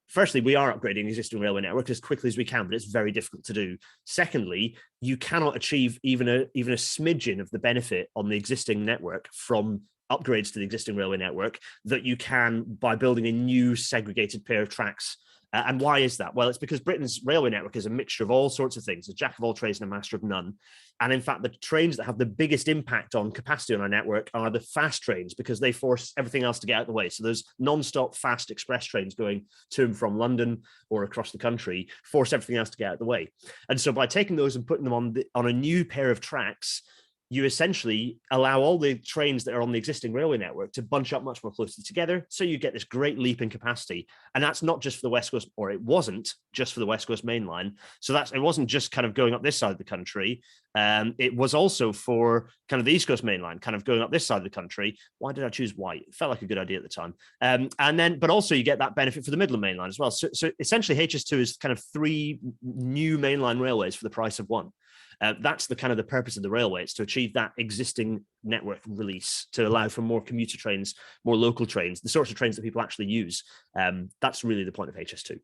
Firstly, we are upgrading the existing railway network as quickly as we can, but it's very difficult to do. Secondly, you cannot achieve even a smidgen of the benefit on the existing network from upgrades to the existing railway network that you can by building a new segregated pair of tracks And why is that? Well, it's because Britain's railway network is a mixture of all sorts of things, a jack of all trades and a master of none. And in fact, the trains that have the biggest impact on capacity on our network are the fast trains, because they force everything else to get out of the way. So those non-stop fast express trains going to and from London or across the country force everything else to get out of the way. And so by taking those and putting them on a new pair of tracks, you essentially allow all the trains that are on the existing railway network to bunch up much more closely together. So you get this great leap in capacity. And that's not just for the West Coast, or it wasn't just for the West Coast main line. So it wasn't just kind of going up this side of the country. It was also for kind of the East Coast main line, kind of going up this side of the country. Why did I choose white? It felt like a good idea at the time. But also you get that benefit for the Midland main line as well. So essentially HS2 is kind of 3 new mainline railways for the price of 1. That's the kind of the purpose of the railway. It's to achieve that existing network release, to allow for more commuter trains, more local trains, the sorts of trains that people actually use. That's really the point of HS2.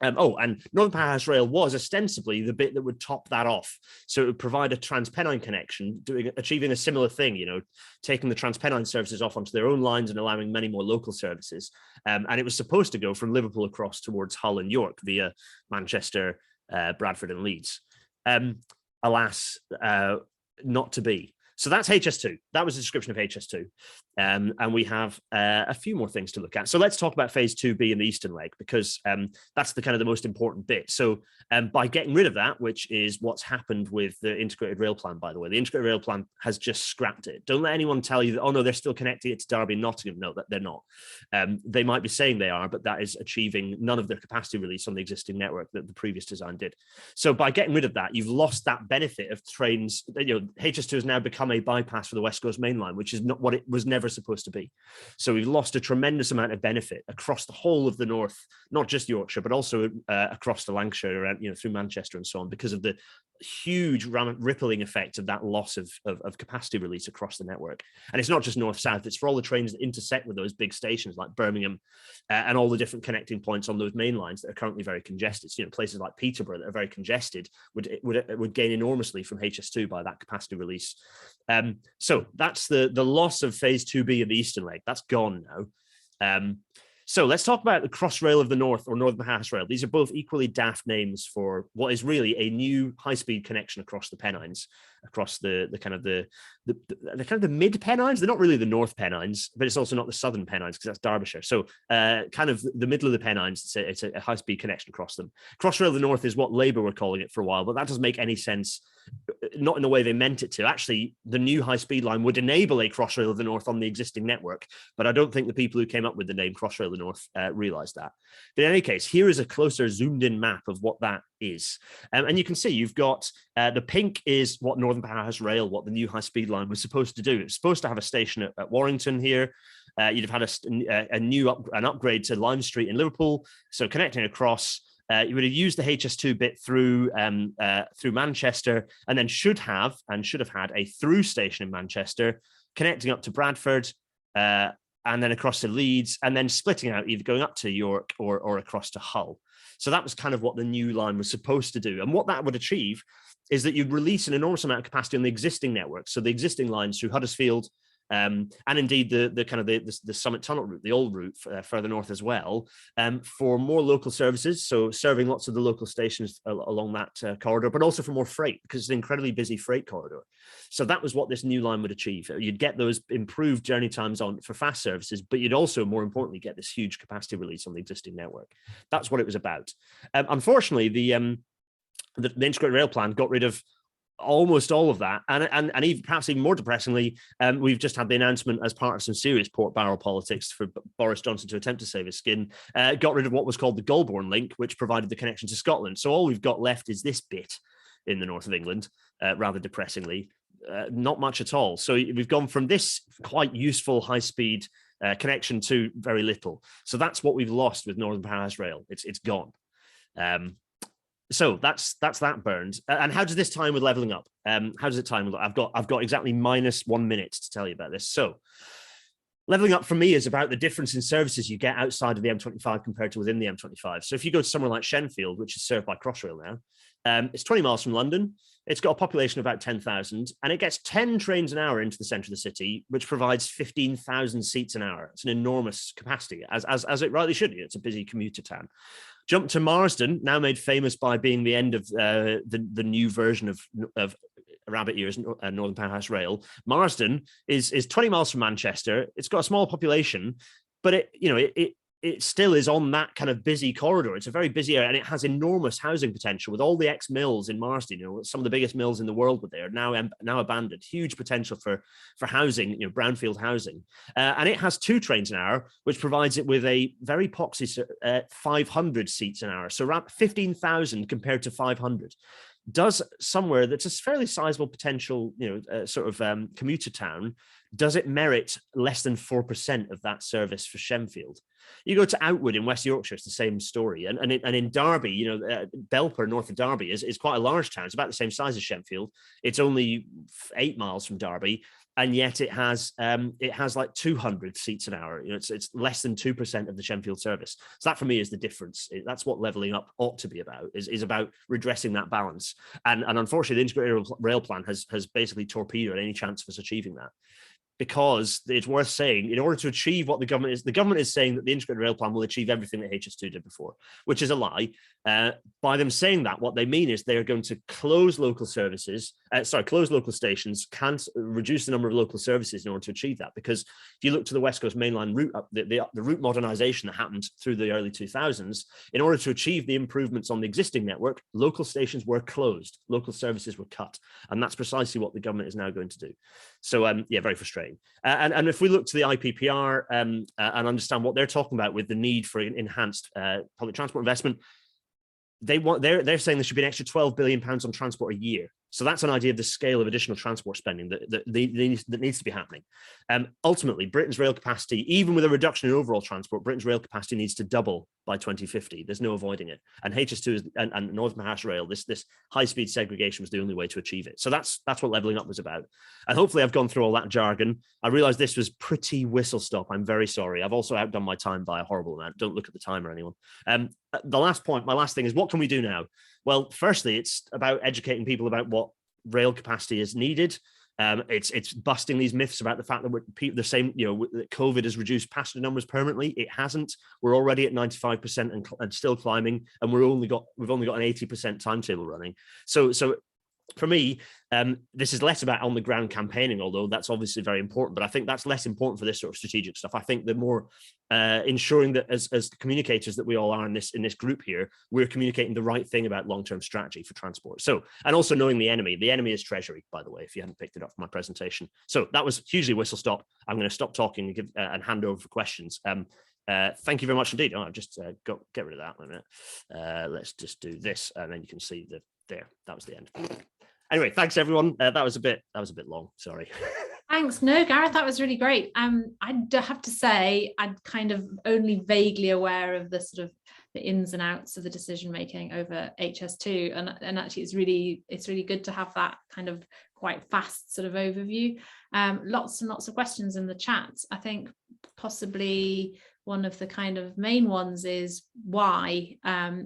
And Northern Powerhouse Rail was ostensibly the bit that would top that off. So it would provide a Transpennine connection, achieving a similar thing, taking the Transpennine services off onto their own lines and allowing many more local services. And it was supposed to go from Liverpool across towards Hull and York via Manchester, Bradford and Leeds. Alas, not to be. So that's HS2. That was the description of HS2. And we have a few more things to look at. So let's talk about phase 2B in the eastern leg, because that's the kind of the most important bit. So by getting rid of that, which is what's happened with the integrated rail plan, by the way, the integrated rail plan has just scrapped it. Don't let anyone tell you that, oh no, they're still connecting it to Derby and Nottingham. No, that they're not. They might be saying they are, but that is achieving none of their capacity release on the existing network that the previous design did. So by getting rid of that, you've lost that benefit of trains. HS2 has now become a bypass for the West Coast main line, which is not what it was never supposed to be. So we've lost a tremendous amount of benefit across the whole of the north, not just Yorkshire, but also across the Lancashire, around, through Manchester and so on, because of the huge rippling effect of that loss of capacity release across the network. And it's not just north-south, it's for all the trains that intersect with those big stations like Birmingham and all the different connecting points on those main lines that are currently very congested. So, places like Peterborough that are very congested would gain enormously from HS2 by that capacity release. So that's the loss of phase 2B of the eastern leg. That's gone now. So let's talk about the Crossrail of the North, or Northern Powerhouse Rail. These are both equally daft names for what is really a new high-speed connection across the Pennines, across the kind of the mid Pennines. They're not really the North Pennines, but it's also not the Southern Pennines, because that's Derbyshire. So kind of the middle of the Pennines. It's a high-speed connection across them. Crossrail of the North is what Labour were calling it for a while, but that doesn't make any sense. Not in the way they meant it to. Actually, the new high-speed line would enable a Crossrail of the North on the existing network, but I don't think the people who came up with the name Crossrail of the North realised that. But in any case, here is a closer zoomed-in map of what that is. And you can see you've got the pink is what Northern Powerhouse Rail, what the new high-speed line was supposed to do. It was supposed to have a station at Warrington here. You'd have had an upgrade to Lime Street in Liverpool, so connecting across. You would have used the HS2 bit through Manchester, and then should have had a through station in Manchester, connecting up to Bradford, and then across to Leeds, and then splitting out, either going up to York or across to Hull. So that was kind of what the new line was supposed to do. And what that would achieve is that you'd release an enormous amount of capacity on the existing network. So the existing lines through Huddersfield, and indeed the kind of the Summit Tunnel route, the old route further north as well, for more local services, so serving lots of the local stations along that corridor, but also for more freight, because it's an incredibly busy freight corridor. So that was what this new line would achieve. You'd get those improved journey times on for fast services, but you'd also, more importantly, get this huge capacity release on the existing network. That's what it was about. Unfortunately, the integrated rail plan got rid of almost all of that, and even perhaps even more depressingly, we've just had the announcement, as part of some serious pork barrel politics for Boris Johnson to attempt to save his skin, got rid of what was called the Goulburn link, which provided the connection to Scotland. So all we've got left is this bit in the north of England, rather depressingly, not much at all. So we've gone from this quite useful high-speed connection to very little. So that's what we've lost with Northern Powerhouse Rail. It's gone. So that's that burned. And how does this tie in with levelling up? How does it tie in with? I've got exactly -1 minute to tell you about this. So levelling up for me is about the difference in services you get outside of the M25 compared to within the M25. So if you go to somewhere like Shenfield, which is served by Crossrail now, it's 20 miles from London. It's got a population of about 10,000, and it gets 10 trains an hour into the centre of the city, which provides 15,000 seats an hour. It's an enormous capacity, as it rightly should be. It's a busy commuter town. Jump to Marsden, now made famous by being the end of the new version of rabbit ears and Northern Powerhouse Rail. Marsden is 20 miles from Manchester. It's got a small population, but it still is on that kind of busy corridor. It's a very busy area, and it has enormous housing potential with all the ex-mills in Marsden. Some of the biggest mills in the world were there, now abandoned. Huge potential for housing, brownfield housing. And it has 2 trains an hour, which provides it with a very poxy 500 seats an hour. So around 15,000 compared to 500. Does somewhere that's a fairly sizable potential, commuter town, does it merit less than 4% of that service for Shenfield? You go to Outwood in West Yorkshire, it's the same story. And in Derby, Belper, north of Derby, is quite a large town. It's about the same size as Shenfield. It's only 8 miles from Derby, and yet it has like 200 seats an hour. It's less than 2% of the Shenfield service. So that for me is the difference. That's what levelling up ought to be about, is about redressing that balance. And unfortunately, the integrated rail plan has basically torpedoed any chance of us achieving that. Because it's worth saying, in order to achieve what the government is saying that the integrated rail plan will achieve everything that HS2 did before, which is a lie. By them saying that, what they mean is they are going to close local services, close local stations, reduce the number of local services in order to achieve that. Because if you look to the West Coast mainline route, the route modernisation that happened through the early 2000s, in order to achieve the improvements on the existing network, local stations were closed, local services were cut. And that's precisely what the government is now going to do. So, very frustrating. And if we look to the IPPR and understand what they're talking about with the need for enhanced public transport investment, they're saying there should be an extra £12 billion on transport a year. So that's an idea of the scale of additional transport spending that needs to be happening. Ultimately, Britain's rail capacity, even with a reduction in overall transport, Britain's rail capacity needs to double by 2050. There's no avoiding it. And HS2 and Northern Powerhouse Rail, this high-speed segregation was the only way to achieve it. So that's what levelling up was about. And hopefully I've gone through all that jargon. I realise this was pretty whistle-stop. I'm very sorry. I've also outdone my time by a horrible amount. Don't look at the timer, anyone. The last point, my last thing is, what can we do now? Well, firstly, it's about educating people about what rail capacity is needed. It's busting these myths about the fact that that COVID has reduced passenger numbers permanently. It hasn't. We're already at 95% and still climbing, and we've only got an 80% timetable running. So for me, this is less about on the ground campaigning, although that's obviously very important, but I think that's less important for this sort of strategic stuff. I think the more ensuring that as communicators that we all are in this group here, we're communicating the right thing about long-term strategy for transport. So, and also knowing the enemy is Treasury, by the way, if you hadn't picked it up from my presentation. So that was hugely whistle stop. I'm going to stop talking and hand over for questions. Thank you very much indeed. I've just get rid of that in a minute. Let's just do this, and then you can see there. That was the end. Anyway, thanks everyone. That was a bit long. Sorry. Thanks. No, Gareth, that was really great. I'd have to say I'm kind of only vaguely aware of the sort of the ins and outs of the decision making over HS2, and actually it's really good to have that kind of quite fast sort of overview. Lots and lots of questions in the chat. I think possibly one of the kind of main ones is why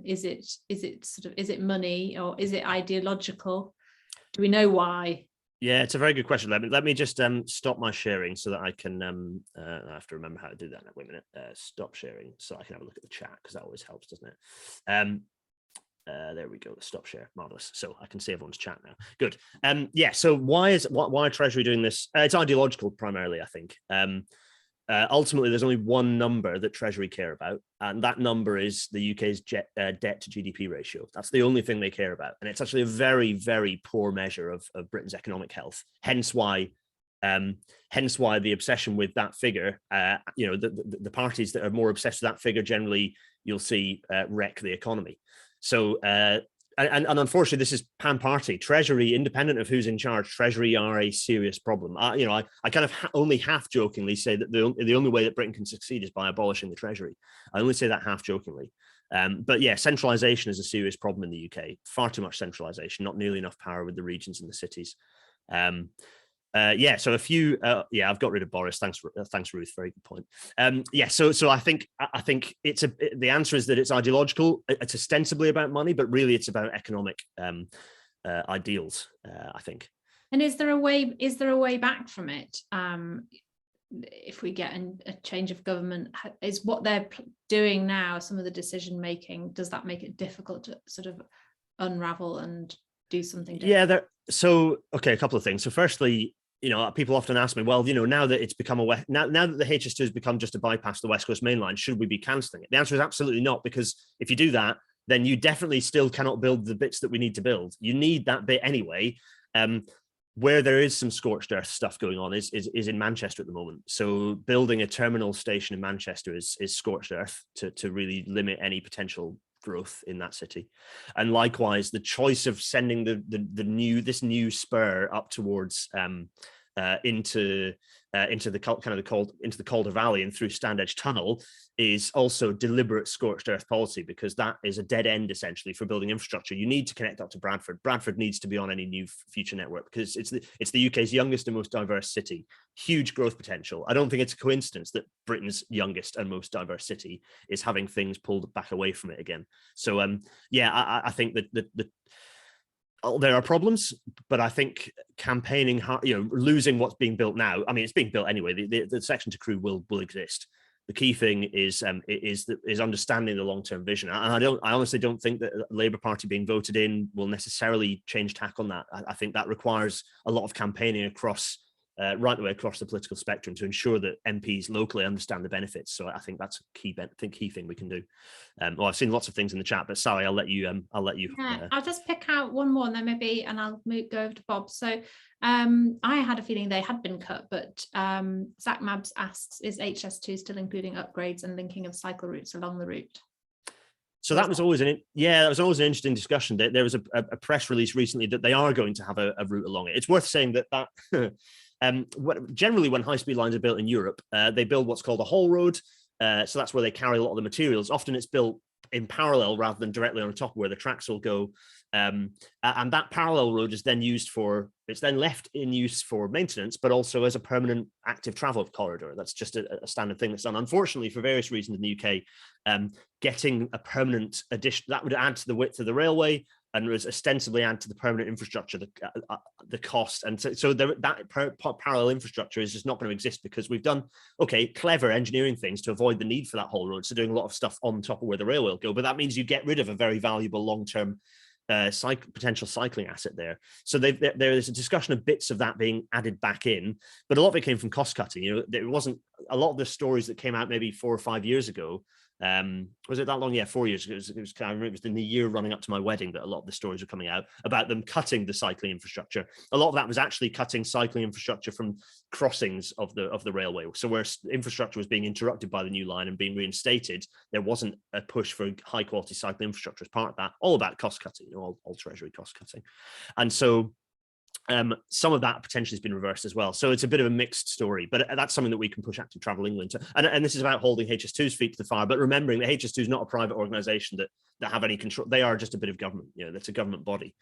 is it money, or is it ideological? Do we know why? Yeah, it's a very good question. Let me just stop my sharing so that I can. I have to remember how to do that. Wait a minute. Stop sharing so I can have a look at the chat, because that always helps, doesn't it? There we go. Stop share. Marvelous. So I can see everyone's chat now. Good. So why are Treasury doing this? It's ideological primarily, I think. Ultimately, there's only one number that Treasury care about, and that number is the UK's debt to GDP ratio. That's the only thing they care about, and it's actually a very, very poor measure of Britain's economic health. Hence why the obsession with that figure. The parties that are more obsessed with that figure generally, you'll see, wreck the economy. So. And unfortunately, this is pan-party. Treasury, independent of who's in charge, Treasury are a serious problem. I kind of only half-jokingly say that the only way that Britain can succeed is by abolishing the Treasury. I only say that half-jokingly. But yeah, centralisation is a serious problem in the UK. Far too much centralisation, not nearly enough power with the regions and the cities. So a few. I've got rid of Boris. Thanks, Ruth. Very good point. So I think the answer is that it's ideological. It's ostensibly about money, but really it's about economic ideals. I think. And is there a way back from it? if we get a change of government, is what they're doing now, some of the decision making, does that make it difficult to sort of unravel and do something different? Yeah, so okay, a couple of things. So firstly, people often ask me, well, now that it's become now that the HS2 has become just a bypass the West Coast main line, should we be cancelling it? The answer is absolutely not, because if you do that, then you definitely still cannot build the bits that we need to build. You need that bit anyway. Where there is some scorched earth stuff going on is in Manchester at the moment. So building a terminal station in Manchester is scorched earth to really limit any potential growth in that city. And likewise, the choice of sending this new spur up towards into the Calder Valley and through Standedge Tunnel is also deliberate scorched earth policy, because that is a dead end essentially for building infrastructure. You need to connect up to Bradford. Bradford needs to be on any new future network, because it's the UK's youngest and most diverse city. Huge growth potential. I don't think it's a coincidence that Britain's youngest and most diverse city is having things pulled back away from it again. So I think that there are problems, but I think campaigning hard, losing what's being built now. I mean, it's being built anyway. The section to Crewe will exist. The key thing is understanding the long-term vision. And I honestly don't think that the Labour Party being voted in will necessarily change tack on that. I think that requires a lot of campaigning across right the way across the political spectrum to ensure that MPs locally understand the benefits. So I think that's a key thing we can do. I've seen lots of things in the chat, but Sally, I'll let you. Yeah, I'll just pick out one more, and then I'll go over to Bob. So I had a feeling they had been cut, but Zach Mabs asks, is HS2 still including upgrades and linking of cycle routes along the route? So that was always an interesting discussion. There was a press release recently that they are going to have a route along it. It's worth saying that generally when high-speed lines are built in Europe, they build what's called a haul road. So that's where they carry a lot of the materials. Often it's built in parallel rather than directly on top where the tracks will go. And that parallel road is then left in use for maintenance, but also as a permanent active travel corridor. That's just a standard thing that's done. Unfortunately, for various reasons in the UK, getting a permanent addition, that would add to the width of the railway and was ostensibly add to the permanent infrastructure, the cost. And so that parallel infrastructure is just not going to exist, because we've done, clever engineering things to avoid the need for that whole road. So doing a lot of stuff on top of where the railway will go, but that means you get rid of a very valuable long-term potential cycling asset there. So there is a discussion of bits of that being added back in, but a lot of it came from cost cutting. There wasn't a lot of the stories that came out maybe 4 or 5 years ago. Was it that long? Yeah, 4 years ago. It was in the year running up to my wedding that a lot of the stories were coming out about them cutting the cycling infrastructure. A lot of that was actually cutting cycling infrastructure from crossings of the railway. So where infrastructure was being interrupted by the new line and being reinstated, there wasn't a push for high quality cycling infrastructure as part of that. All about cost cutting, all Treasury cost cutting. And so some of that potentially has been reversed as well. So it's a bit of a mixed story, but that's something that we can push Active Travel England to. And this is about holding HS2's feet to the fire, but remembering that HS2 is not a private organisation that have any control. They are just a bit of government. That's a government body.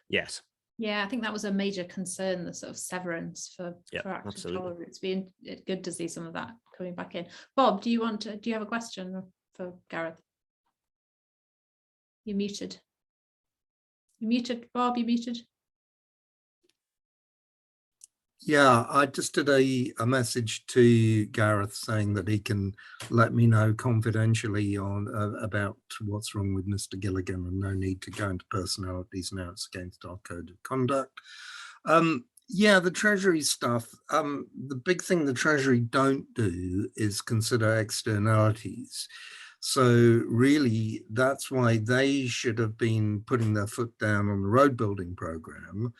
Yes. Yeah, I think that was a major concern, the sort of severance for Active Travel routes. Being good to see some of that coming back in. Bob, do you have a question for Gareth? You're muted. You're muted, Bob. You're muted. Yeah, I just did a message to Gareth saying that he can let me know confidentially about what's wrong with Mr. Gilligan, and no need to go into personalities now. It's against our code of conduct. The Treasury stuff. The big thing the Treasury don't do is consider externalities. So really, that's why they should have been putting their foot down on the road building programme.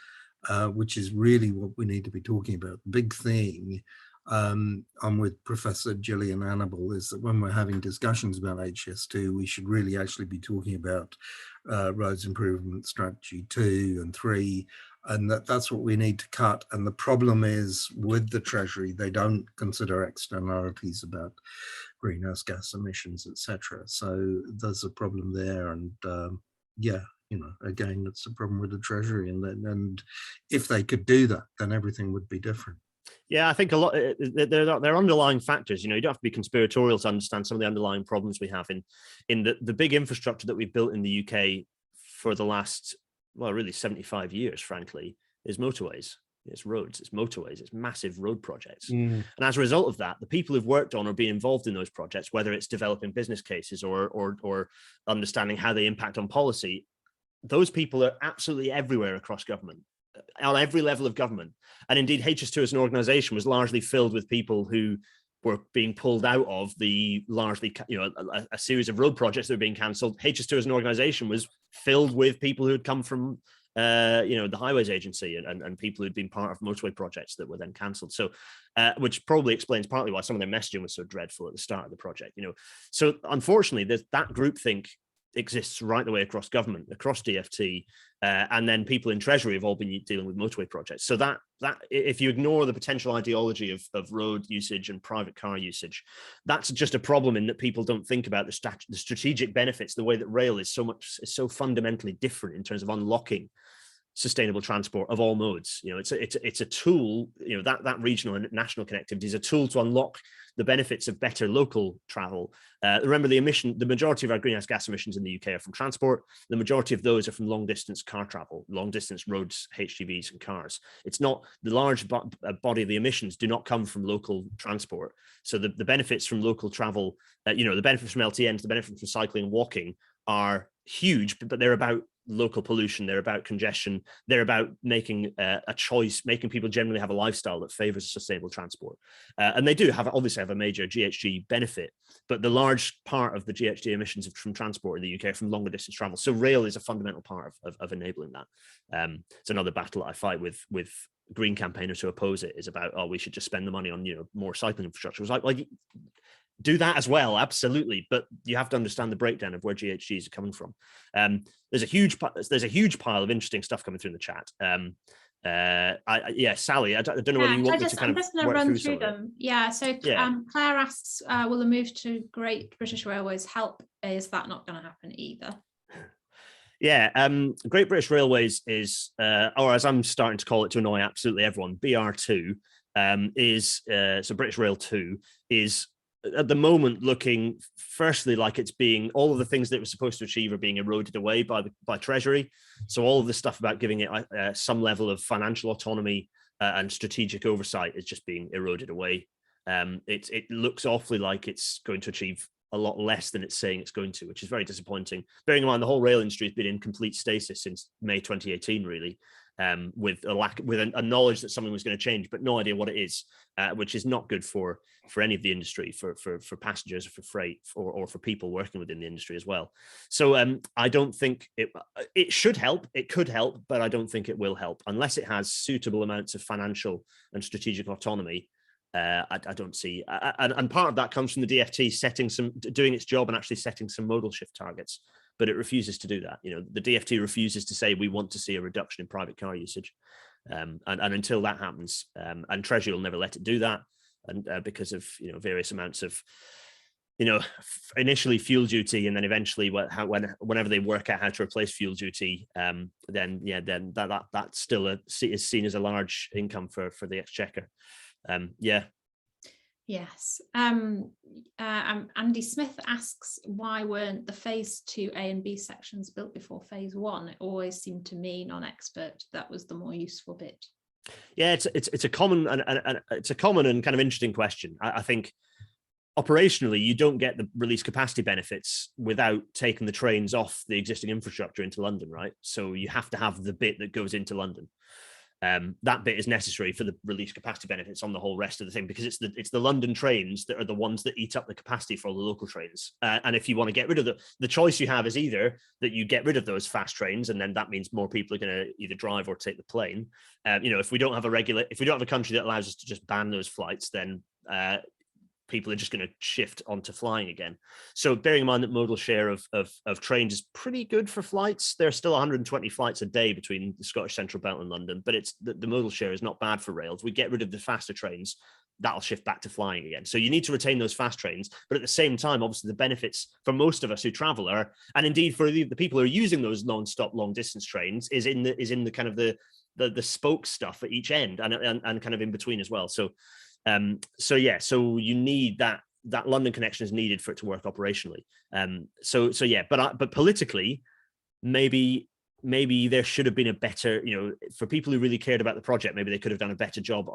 Which is really what we need to be talking about. The big thing, I'm with Professor Gillian Annable, is that when we're having discussions about HS2, we should really actually be talking about roads improvement strategy 2 and 3, and that's what we need to cut. And the problem is with the Treasury, they don't consider externalities about greenhouse gas emissions, etc. So there's a problem there, and again, it's a problem with the Treasury, and if they could do that, then everything would be different. Yeah, I think a lot. There are underlying factors. You don't have to be conspiratorial to understand some of the underlying problems we have in the big infrastructure that we've built in the UK for the last, really 75 years. Frankly, is motorways. It's roads, it's motorways, it's massive road projects. Mm. And as a result of that, the people who've worked on or been involved in those projects, whether it's developing business cases or understanding how they impact on policy, those people are absolutely everywhere across government, on every level of government. And indeed, HS2 as an organization was largely filled with people who were being pulled out of the largely, a series of road projects that were being cancelled. HS2 as an organization was filled with people who had come from, the Highways Agency and people who'd been part of motorway projects that were then cancelled. So, which probably explains partly why some of their messaging was so dreadful at the start of the project. So unfortunately, that groupthink exists right the way across government, across DFT, and then people in Treasury have all been dealing with motorway projects. So that if you ignore the potential ideology of road usage and private car usage, that's just a problem in that people don't think about the strategic benefits, the way that rail is so fundamentally different in terms of unlocking sustainable transport of all modes. It's a tool, that regional and national connectivity is a tool to unlock the benefits of better local travel. Remember, the majority of our greenhouse gas emissions in the UK are from transport. The majority of those are from long distance car travel, long distance roads, HGVs and cars. It's not the large body of the emissions do not come from local transport. So the benefits from local travel, the benefits from LTNs, the benefits from cycling and walking are huge, but they're about local pollution, they're about congestion, they're about making a choice, making people generally have a lifestyle that favors sustainable transport. And they do obviously have a major GHG benefit, but the large part of the GHG emissions from transport in the UK are from longer distance travel. So rail is a fundamental part of enabling that. It's another battle that I fight with green campaigners who oppose it, is about, we should just spend the money on, more cycling infrastructure. It's like, do that as well, absolutely, but you have to understand the breakdown of where GHGs are coming from. There's a huge pile of interesting stuff coming through in the chat. Sally, I don't know whether you want me to kind of I'm just going to run through them. Yeah, so Yeah. Claire asks, will the move to Great British Railways help? Is that not going to happen either? Yeah, Great British Railways is, or as I'm starting to call it to annoy absolutely everyone, BR2 so British Rail 2 is at the moment looking firstly like it's being, all of the things that it was supposed to achieve are being eroded away by Treasury. So all of the stuff about giving it some level of financial autonomy and strategic oversight is just being eroded away. It looks awfully like it's going to achieve a lot less than it's saying it's going to, which is very disappointing. Bearing in mind the whole rail industry has been in complete stasis since May 2018, really. With a knowledge that something was going to change, but no idea what it is, which is not good for any of the industry, for passengers, for freight, or for people working within the industry as well. So I don't think it should help. It could help, but I don't think it will help unless it has suitable amounts of financial and strategic autonomy. I don't see, and part of that comes from the DFT doing its job and actually setting some modal shift targets. But it refuses to do that. The DFT refuses to say we want to see a reduction in private car usage, and until that happens, and Treasury will never let it do that, and because of various amounts of initially fuel duty, and then eventually whenever they work out how to replace fuel duty, then that still is seen as a large income for the Exchequer. Yes. Andy Smith asks, why weren't the phase 2 A and B sections built before phase 1? It always seemed to me, non-expert, that was the more useful bit. Yeah, it's a common and kind of interesting question. I think operationally, you don't get the release capacity benefits without taking the trains off the existing infrastructure into London, right? So you have to have the bit that goes into London. That bit is necessary for the release capacity benefits on the whole rest of the thing, because it's the London trains that are the ones that eat up the capacity for all the local trains. And if you want to get rid of the choice you have is either that you get rid of those fast trains, and then that means more people are going to either drive or take the plane. If we don't have a country that allows us to just ban those flights, then people are just going to shift onto flying again. So bearing in mind that modal share of trains is pretty good for flights, there are still 120 flights a day between the Scottish Central Belt and London, but it's the modal share is not bad for rails. We get rid of the faster trains, that'll shift back to flying again. So you need to retain those fast trains, but at the same time, obviously the benefits for most of us who travel are, and indeed for the people who are using those non-stop long distance trains, is in the kind of the spoke stuff at each end and kind of in between as well. So you need that London connection is needed for it to work operationally. But politically, maybe maybe there should have been a better, for people who really cared about the project, maybe they could have done a better job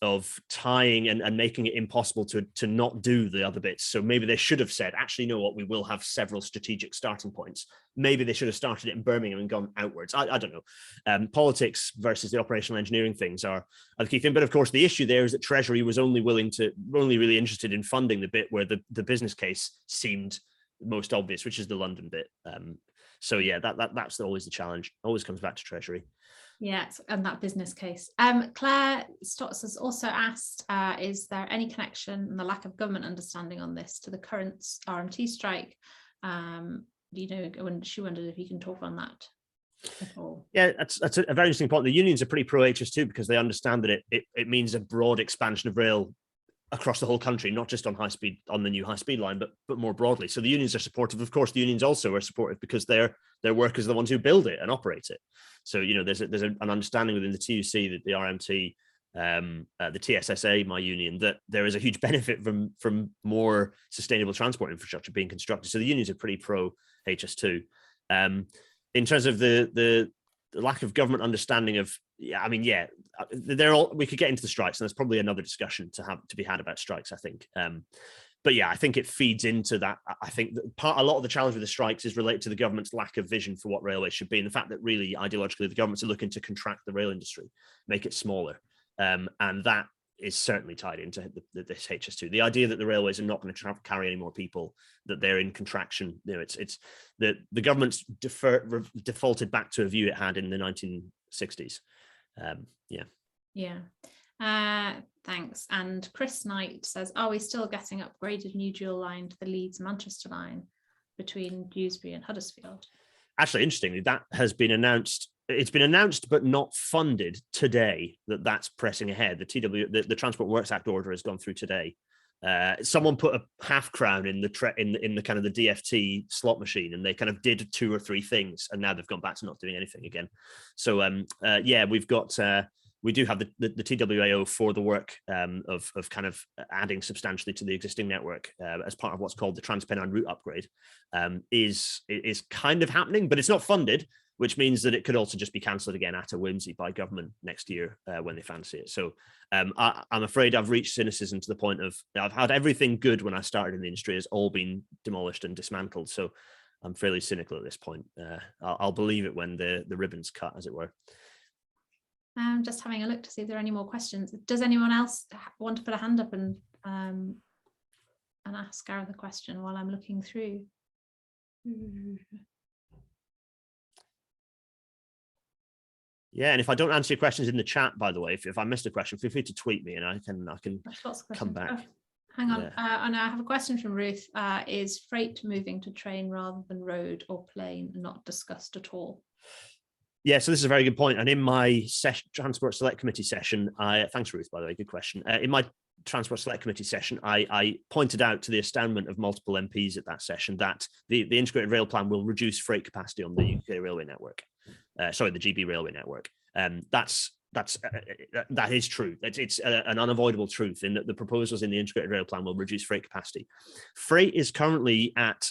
of tying and making it impossible to not do the other bits. So maybe they should have said, actually, you know what, we will have several strategic starting points. Maybe they should have started it in Birmingham and gone outwards. I don't know. Politics versus the operational engineering things are the key thing. But of course, the issue there is that Treasury was only really interested in funding the bit where the business case seemed most obvious, which is the London bit. So yeah, that's always the challenge. Always comes back to Treasury. Yes, and that business case. Claire Stotts has also asked, is there any connection and the lack of government understanding on this to the current RMT strike? She wondered if you can talk on that at all. Yeah, that's a very interesting point. The unions are pretty pro HS2 because they understand that it means a broad expansion of rail across the whole country, not just on the new high speed line, but more broadly. So the unions are supportive. Of course, the unions also are supportive because their workers are the ones who build it and operate it. So there's an understanding within the TUC, that the RMT, the TSSA, my union, that there is a huge benefit from more sustainable transport infrastructure being constructed. So the unions are pretty pro HS2. In terms of the lack of government understanding of, we could get into the strikes, and there's probably another discussion to be had about strikes, I think. But yeah, I think it feeds into that. I think that a lot of the challenge with the strikes is related to the government's lack of vision for what railways should be, and the fact that really ideologically the governments are looking to contract the rail industry, make it smaller, and that is certainly tied into this HS2. The idea that the railways are not going to carry any more people, that they're in contraction. It's the government's defaulted back to a view it had in the 1960s. Thanks. And Chris Knight says, are we still getting upgraded new dual line to the Leeds Manchester line between Dewsbury and Huddersfield? Actually, interestingly, that has been announced. It's been announced but not funded today. That's pressing ahead. The Transport Works Act order has gone through today. Someone put a £0.50 in the kind of the DFT slot machine, and they kind of did 2 or 3 things, and now they've gone back to not doing anything again. So we do have the TWAO for the work of kind of adding substantially to the existing network as part of what's called the Transpennine route upgrade, is kind of happening, but it's not funded, which means that it could also just be cancelled again at a whimsy by government next year when they fancy it. So I'm afraid I've reached cynicism to the point of, I've had everything good when I started in the industry has all been demolished and dismantled. So I'm fairly cynical at this point. I'll believe it when the ribbon's cut, as it were. I'm just having a look to see if there are any more questions. Does anyone else want to put a hand up and ask Gareth a question while I'm looking through? Yeah, and if I don't answer your questions in the chat, by the way, if I missed a question, feel free to tweet me and I can come back. Oh, hang on. Yeah. I have a question from Ruth. Is freight moving to train rather than road or plane not discussed at all? Yeah, so this is a very good point. And in my Transport Select Committee session, thanks, Ruth, by the way, good question. In my Transport Select Committee session, I pointed out to the astoundment of multiple MPs at that session that the Integrated Rail Plan will reduce freight capacity on the UK railway network. The GB railway network. That is true. It's an unavoidable truth in that the proposals in the Integrated Rail Plan will reduce freight capacity. Freight is currently at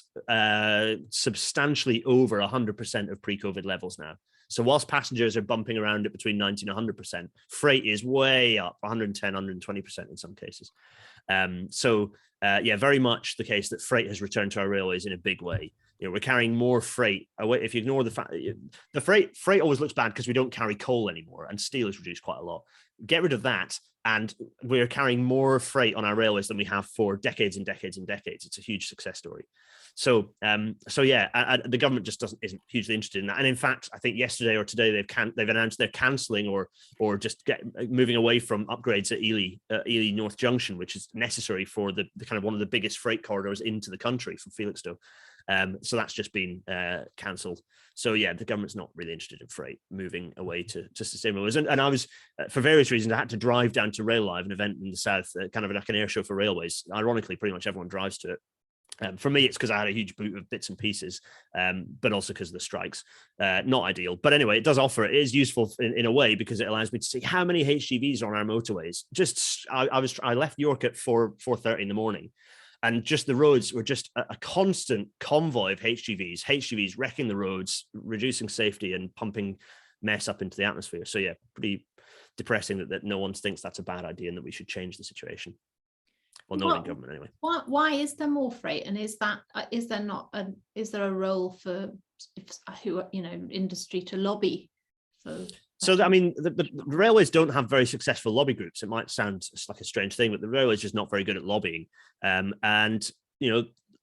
substantially over 100% of pre-COVID levels now. So whilst passengers are bumping around at between 90 and 100%, freight is way up, 110, 120% in some cases. Very much the case that freight has returned to our railways in a big way. We're carrying more freight away. If you ignore the fact that the freight always looks bad because we don't carry coal anymore, and steel is reduced quite a lot. Get rid of that, and we're carrying more freight on our railways than we have for decades and decades and decades. It's a huge success story. So the government just isn't hugely interested in that. And in fact, I think yesterday or today they've announced they're cancelling or just moving away from upgrades at Ely North Junction, which is necessary for the kind of one of the biggest freight corridors into the country from Felixstowe. So that's just been cancelled. So yeah, the government's not really interested in freight moving away to sustainable. And I was, for various reasons, I had to drive down to Rail Live, an event in the south, kind of like an air show for railways. Ironically, pretty much everyone drives to it. For me, it's because I had a huge boot of bits and pieces, but also because of the strikes. Not ideal. But anyway, it is useful in a way because it allows me to see how many HGVs are on our motorways. I left York at 4:30 in the morning. And just the roads were just a constant convoy of HGVs wrecking the roads, reducing safety and pumping mess up into the atmosphere. So yeah, pretty depressing that no one thinks that's a bad idea and that we should change the situation. Well, no one in government anyway. Why is there more freight, and is there a role for industry to lobby for? So I mean, the railways don't have very successful lobby groups. It might sound like a strange thing, but the railways just not very good at lobbying. And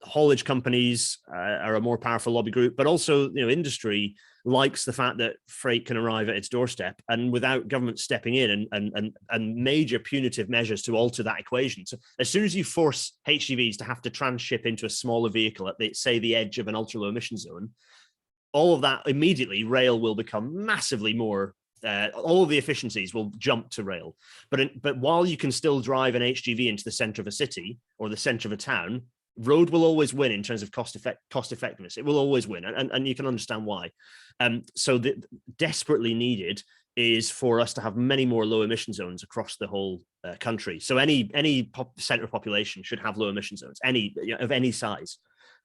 haulage companies are a more powerful lobby group, but also industry likes the fact that freight can arrive at its doorstep, and without government stepping in and major punitive measures to alter that equation. So as soon as you force HGVs to have to transship into a smaller vehicle at the edge of an ultra low emission zone, all of that immediately rail will become massively more. All of the efficiencies will jump to rail, but while you can still drive an HGV into the center of a city or the center of a town, road will always win in terms of cost effectiveness. It will always win, and you can understand why. So the desperately needed is for us to have many more low emission zones across the whole country. So any center of population should have low emission zones, of any size.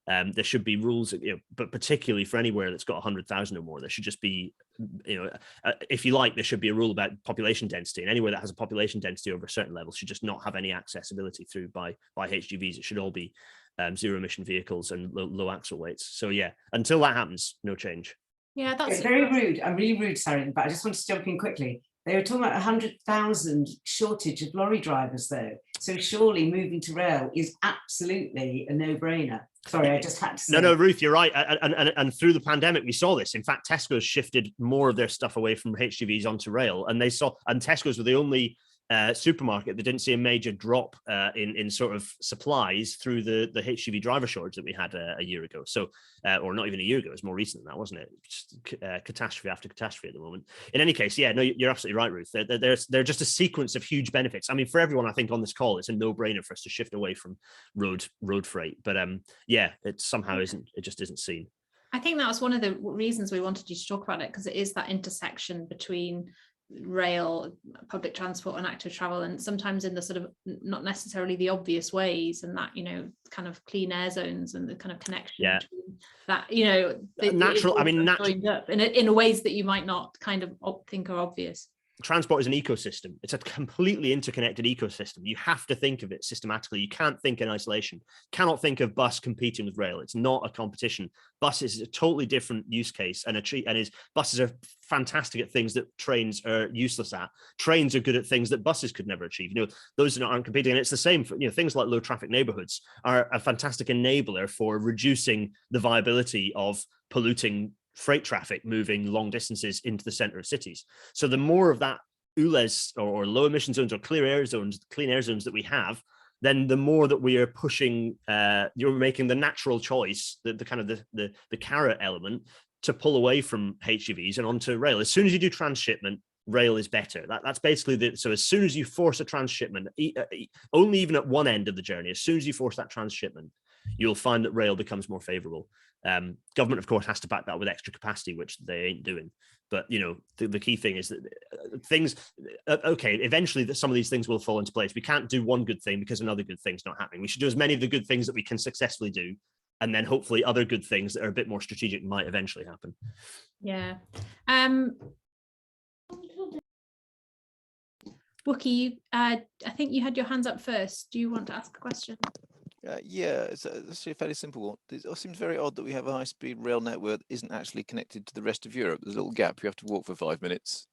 There should be rules, but particularly for anywhere that's got 100,000 or more, there should just be, if you like, there should be a rule about population density, and anywhere that has a population density over a certain level should just not have any accessibility through by HGVs. It should all be zero emission vehicles and low axle weights. So yeah, until that happens, no change. Yeah, that's very rude. I'm really rude, sorry, but I just want to jump in quickly. They were talking about 100,000 shortage of lorry drivers, though. So surely moving to rail is absolutely a no-brainer. Sorry, I just had to say. No, Ruth, you're right. And through the pandemic, we saw this. In fact, Tesco's shifted more of their stuff away from HGVs onto rail, and Tesco's were the only supermarket that didn't see a major drop in sort of supplies through the HGV driver shortage that we had a year ago. So, or not even a year ago, it was more recent than that, wasn't it? Just, catastrophe after catastrophe at the moment. In any case, yeah, no, you're absolutely right, Ruth. They're just a sequence of huge benefits. I mean, for everyone, I think on this call, it's a no-brainer for us to shift away from road freight. But yeah, it somehow isn't. It just isn't seen. I think that was one of the reasons we wanted you to talk about it, because it is that intersection between rail, public transport and active travel, and sometimes in the sort of not necessarily the obvious ways, and that kind of clean air zones and the kind of connection between that natural, I mean, joined up in ways that you might not kind of think are obvious. Transport is an ecosystem. It's a completely interconnected ecosystem. You have to think of it systematically. You can't think in isolation. Cannot think of bus competing with rail. It's not a competition. Buses is a totally different use case, buses are fantastic at things that trains are useless at. Trains are good at things that buses could never achieve. Those aren't competing. And it's the same for things like low traffic neighborhoods are a fantastic enabler for reducing the viability of polluting freight traffic moving long distances into the center of cities. So the more of that ULEZ or low emission zones or clean air zones that we have, then the more that we are pushing, you're making the natural choice, the kind of the carrot element to pull away from HGVs and onto rail. As soon as you do transshipment, rail is better. That's basically so as soon as you force a transshipment, only even at one end of the journey, as soon as you force that transshipment, you'll find that rail becomes more favorable. Government, of course, has to back that with extra capacity, which they ain't doing. But the key thing is that things, eventually some of these things will fall into place. We can't do one good thing because another good thing's not happening. We should do as many of the good things that we can successfully do, and then hopefully other good things that are a bit more strategic might eventually happen. Yeah. Wookie, I think you had your hands up first. Do you want to ask a question? Yeah, it's actually a fairly simple one. It seems very odd that we have a high-speed rail network that isn't actually connected to the rest of Europe. There's a little gap. You have to walk for 5 minutes.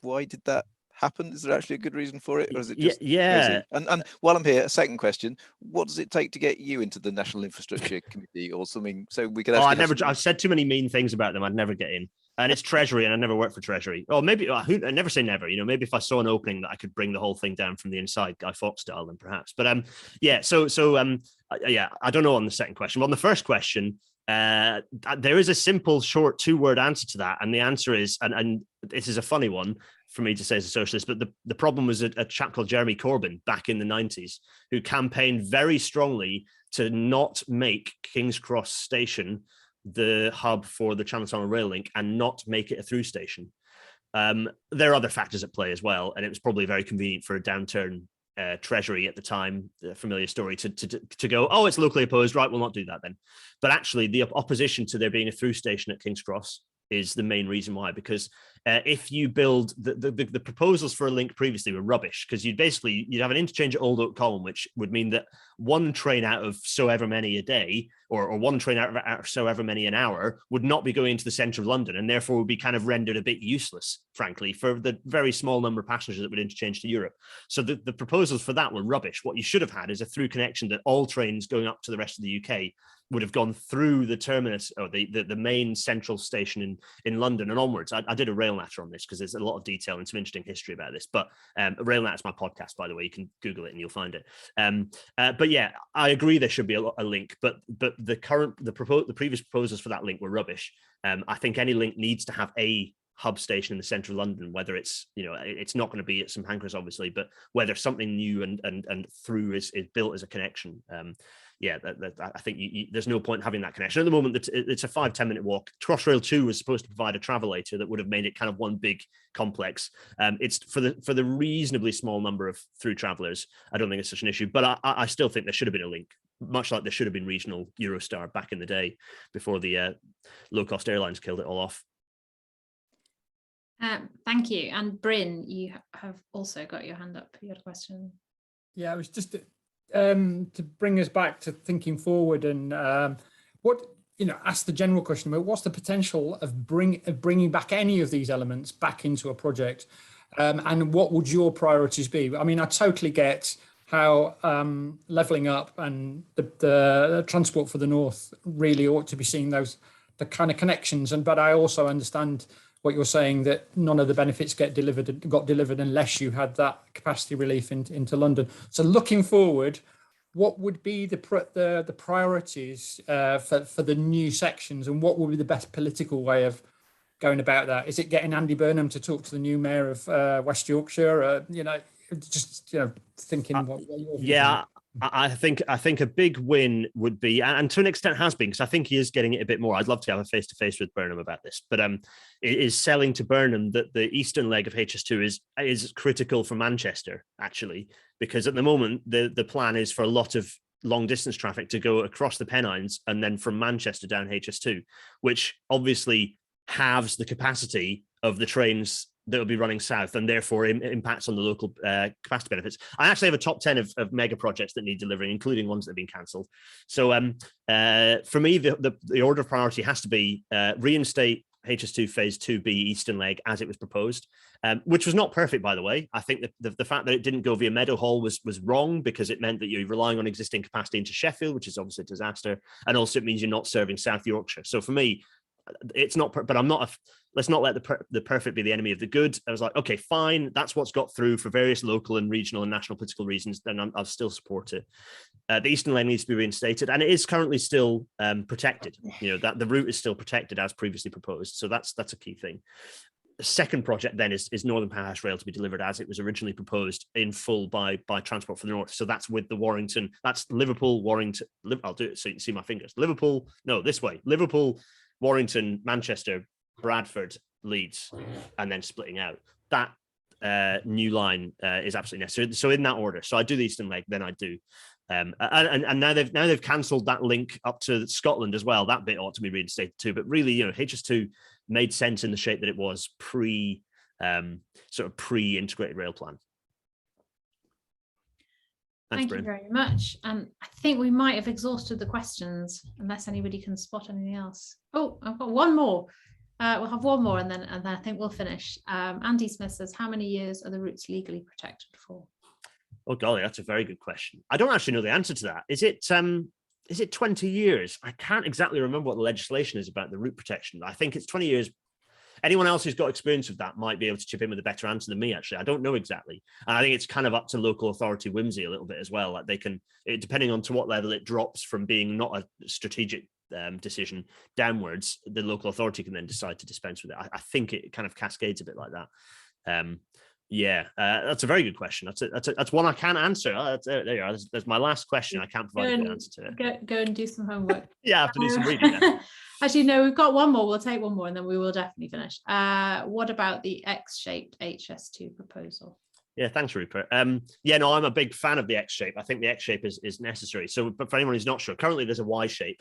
Why did that happen? Is there actually a good reason for it, or is it just crazy? And while I'm here, a second question: what does it take to get you into the National Infrastructure Committee or something, so we could? I've said too many mean things about them. I'd never get in. And it's Treasury, and I never worked for Treasury. Or maybe I never say never. Maybe if I saw an opening that I could bring the whole thing down from the inside, Guy Fawkes style, then perhaps. But yeah. So I don't know on the second question. But on the first question, there is a simple, short, two-word answer to that, and the answer is, and this is a funny one for me to say as a socialist, but the problem was a chap called Jeremy Corbyn back in the 90s, who campaigned very strongly to not make King's Cross Station the hub for the Channel Tunnel rail link and not make it a through station. There are other factors at play as well, and it was probably very convenient for a downturn Treasury at the time, a familiar story, to go, oh, it's locally opposed, right, we'll not do that then. But actually the opposition to there being a through station at King's Cross is the main reason why, because if you build the proposals for a link previously were rubbish, because you'd have an interchange at Old Oak Column, which would mean that one train out of so ever many a day, or one train out of so ever many an hour, would not be going into the centre of London, and therefore would be kind of rendered a bit useless, frankly, for the very small number of passengers that would interchange to Europe. So the proposals for that were rubbish. What you should have had is a through connection that all trains going up to the rest of the UK would have gone through the terminus, or the main central station in London and onwards. I did a rail natter on this because there's a lot of detail and some interesting history about this. But rail natter is my podcast, by the way. You can Google it and you'll find it. But yeah, I agree there should be a link. But the previous proposals for that link were rubbish. I think any link needs to have a hub station in the centre of London, whether it's, it's not going to be at St Pancras, obviously, but whether something new and through is built as a connection. I think there's no point having that connection. At the moment, it's a 5-10 minute walk. Crossrail 2 was supposed to provide a travelator that would have made it kind of one big complex. It's for the reasonably small number of through travellers, I don't think it's such an issue, but I still think there should have been a link, much like there should have been regional Eurostar back in the day before the low-cost airlines killed it all off. Thank you. And Bryn, you have also got your hand up. You had a question. Yeah, it was just to bring us back to thinking forward and ask the general question about what's the potential of bringing back any of these elements back into a project, and what would your priorities be? I mean, I totally get how levelling up and the transport for the north really ought to be seeing the kind of connections, but I also understand what you're saying, that none of the benefits got delivered unless you had that capacity relief into London. So looking forward, what would be the priorities for the new sections, and what would be the best political way of going about that? Is it getting Andy Burnham to talk to the new mayor of West Yorkshire? Thinking what you're thinking. I think a big win would be, and to an extent has been, because I think he is getting it a bit more. I'd love to have a face-to-face with Burnham about this, but it is selling to Burnham that the eastern leg of HS2 is critical for Manchester, actually, because at the moment the plan is for a lot of long distance traffic to go across the Pennines and then from Manchester down HS2, which obviously halves the capacity of the trains that will be running south, and therefore impacts on the local capacity benefits. I actually have a top 10 of mega projects that need delivering, including ones that have been cancelled. So for me, the order of priority has to be reinstate HS2 phase 2B eastern leg as it was proposed, which was not perfect, by the way. I think that the fact that it didn't go via Meadowhall was wrong, because it meant that you're relying on existing capacity into Sheffield, which is obviously a disaster, and also it means you're not serving South Yorkshire. So for me, it's not, but I'm not let's not let the perfect be the enemy of the good. I was like, okay, fine, that's what's got through for various local and regional and national political reasons, then I'll still support it. The eastern lane needs to be reinstated, and it is currently still protected. That the route is still protected as previously proposed, so that's a key thing. The second project then is Northern Powerhouse Rail to be delivered as it was originally proposed in full by Transport for the North. So that's with the Warrington, that's Liverpool, Warrington, I'll do it so you can see my fingers. Liverpool, Warrington, Manchester, Bradford, Leeds, and then splitting out. That new line is absolutely necessary. So in that order. So I do the eastern leg, then I do. And now they've cancelled that link up to Scotland as well. That bit ought to be reinstated too. But really, HS2 made sense in the shape that it was pre-integrated rail plan. Thank you very much. I think we might have exhausted the questions, unless anybody can spot anything else. Oh, I've got one more. We'll have one more, and then I think we'll finish. Andy Smith says, how many years are the routes legally protected for? Oh golly, that's a very good question. I don't actually know the answer to that. Is it 20 years? I can't exactly remember what the legislation is about the route protection. I think it's 20 years. Anyone else who's got experience with that might be able to chip in with a better answer than me, actually. I don't know exactly. And I think it's kind of up to local authority whimsy a little bit as well. Like they can, depending on to what level it drops from being not a strategic decision downwards, the local authority can then decide to dispense with it. I think it kind of cascades a bit like that. That's a very good question. That's one I can't answer. There you are. There's my last question. I can't provide a good answer to it. Go and do some homework. Yeah, I have to do some reading. Actually, no, we've got one more. We'll take one more and then we will definitely finish. What about the X-shaped HS2 proposal? Yeah, thanks, Rupert. Yeah, no, I'm a big fan of the X shape. I think the X shape is necessary. So, but for anyone who's not sure, currently there's a Y shape,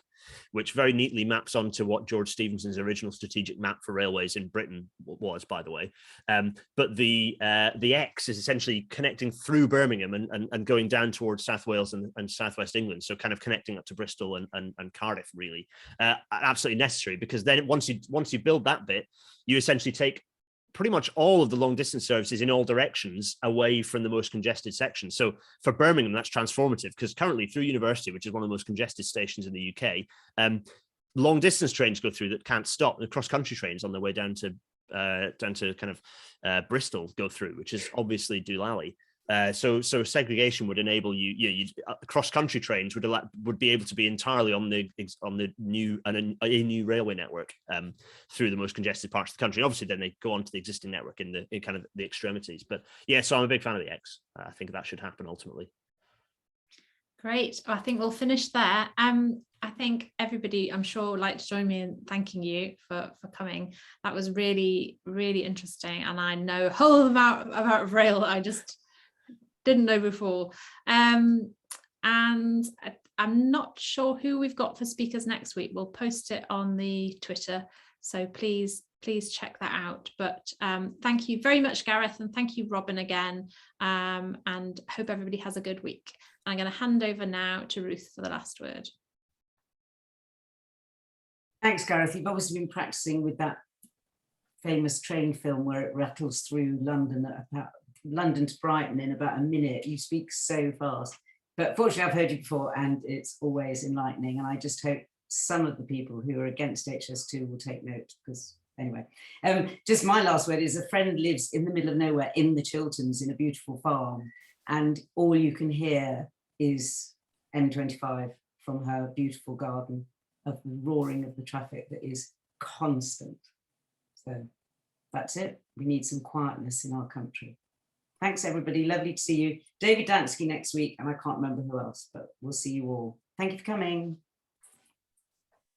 which very neatly maps onto what George Stephenson's original strategic map for railways in Britain was, by the way. But the X is essentially connecting through Birmingham and going down towards South Wales and southwest England. So kind of connecting up to Bristol and Cardiff, really. Absolutely necessary, because then once you build that bit, you essentially take pretty much all of the long distance services in all directions away from the most congested section. So for Birmingham, that's transformative, because currently through University, which is one of the most congested stations in the UK, long distance trains go through that can't stop. The cross country trains on their way down to kind of Bristol go through, which is obviously doolally. So segregation would enable you cross country trains would be able to be entirely on the new a new railway network through the most congested parts of the country. And obviously, then they go on to the existing network in kind of the extremities. But yeah, so I'm a big fan of the X. I think that should happen ultimately. Great. I think we'll finish there. I think everybody, I'm sure, would like to join me in thanking you for coming. That was really, really interesting, and I know a whole amount about rail that I just didn't know before. And I'm not sure who we've got for speakers next week. We'll post it on the Twitter, so please check that out. But thank you very much, Gareth, and thank you, Robin, again, and hope everybody has a good week. I'm going to hand over now to Ruth for the last word. Thanks, Gareth. You've obviously been practicing with that famous train film where it rattles through London to Brighton in about a minute. You speak so fast, but fortunately I've heard you before, and it's always enlightening, and I just hope some of the people who are against HS2 will take note, because anyway, just my last word is, a friend lives in the middle of nowhere in the Chilterns in a beautiful farm, and all you can hear is M25 from her beautiful garden, of the roaring of the traffic that is constant. So that's it. We need some quietness in our country. Thanks, everybody. Lovely to see you. David Dansky next week, and I can't remember who else, but we'll see you all. Thank you for coming.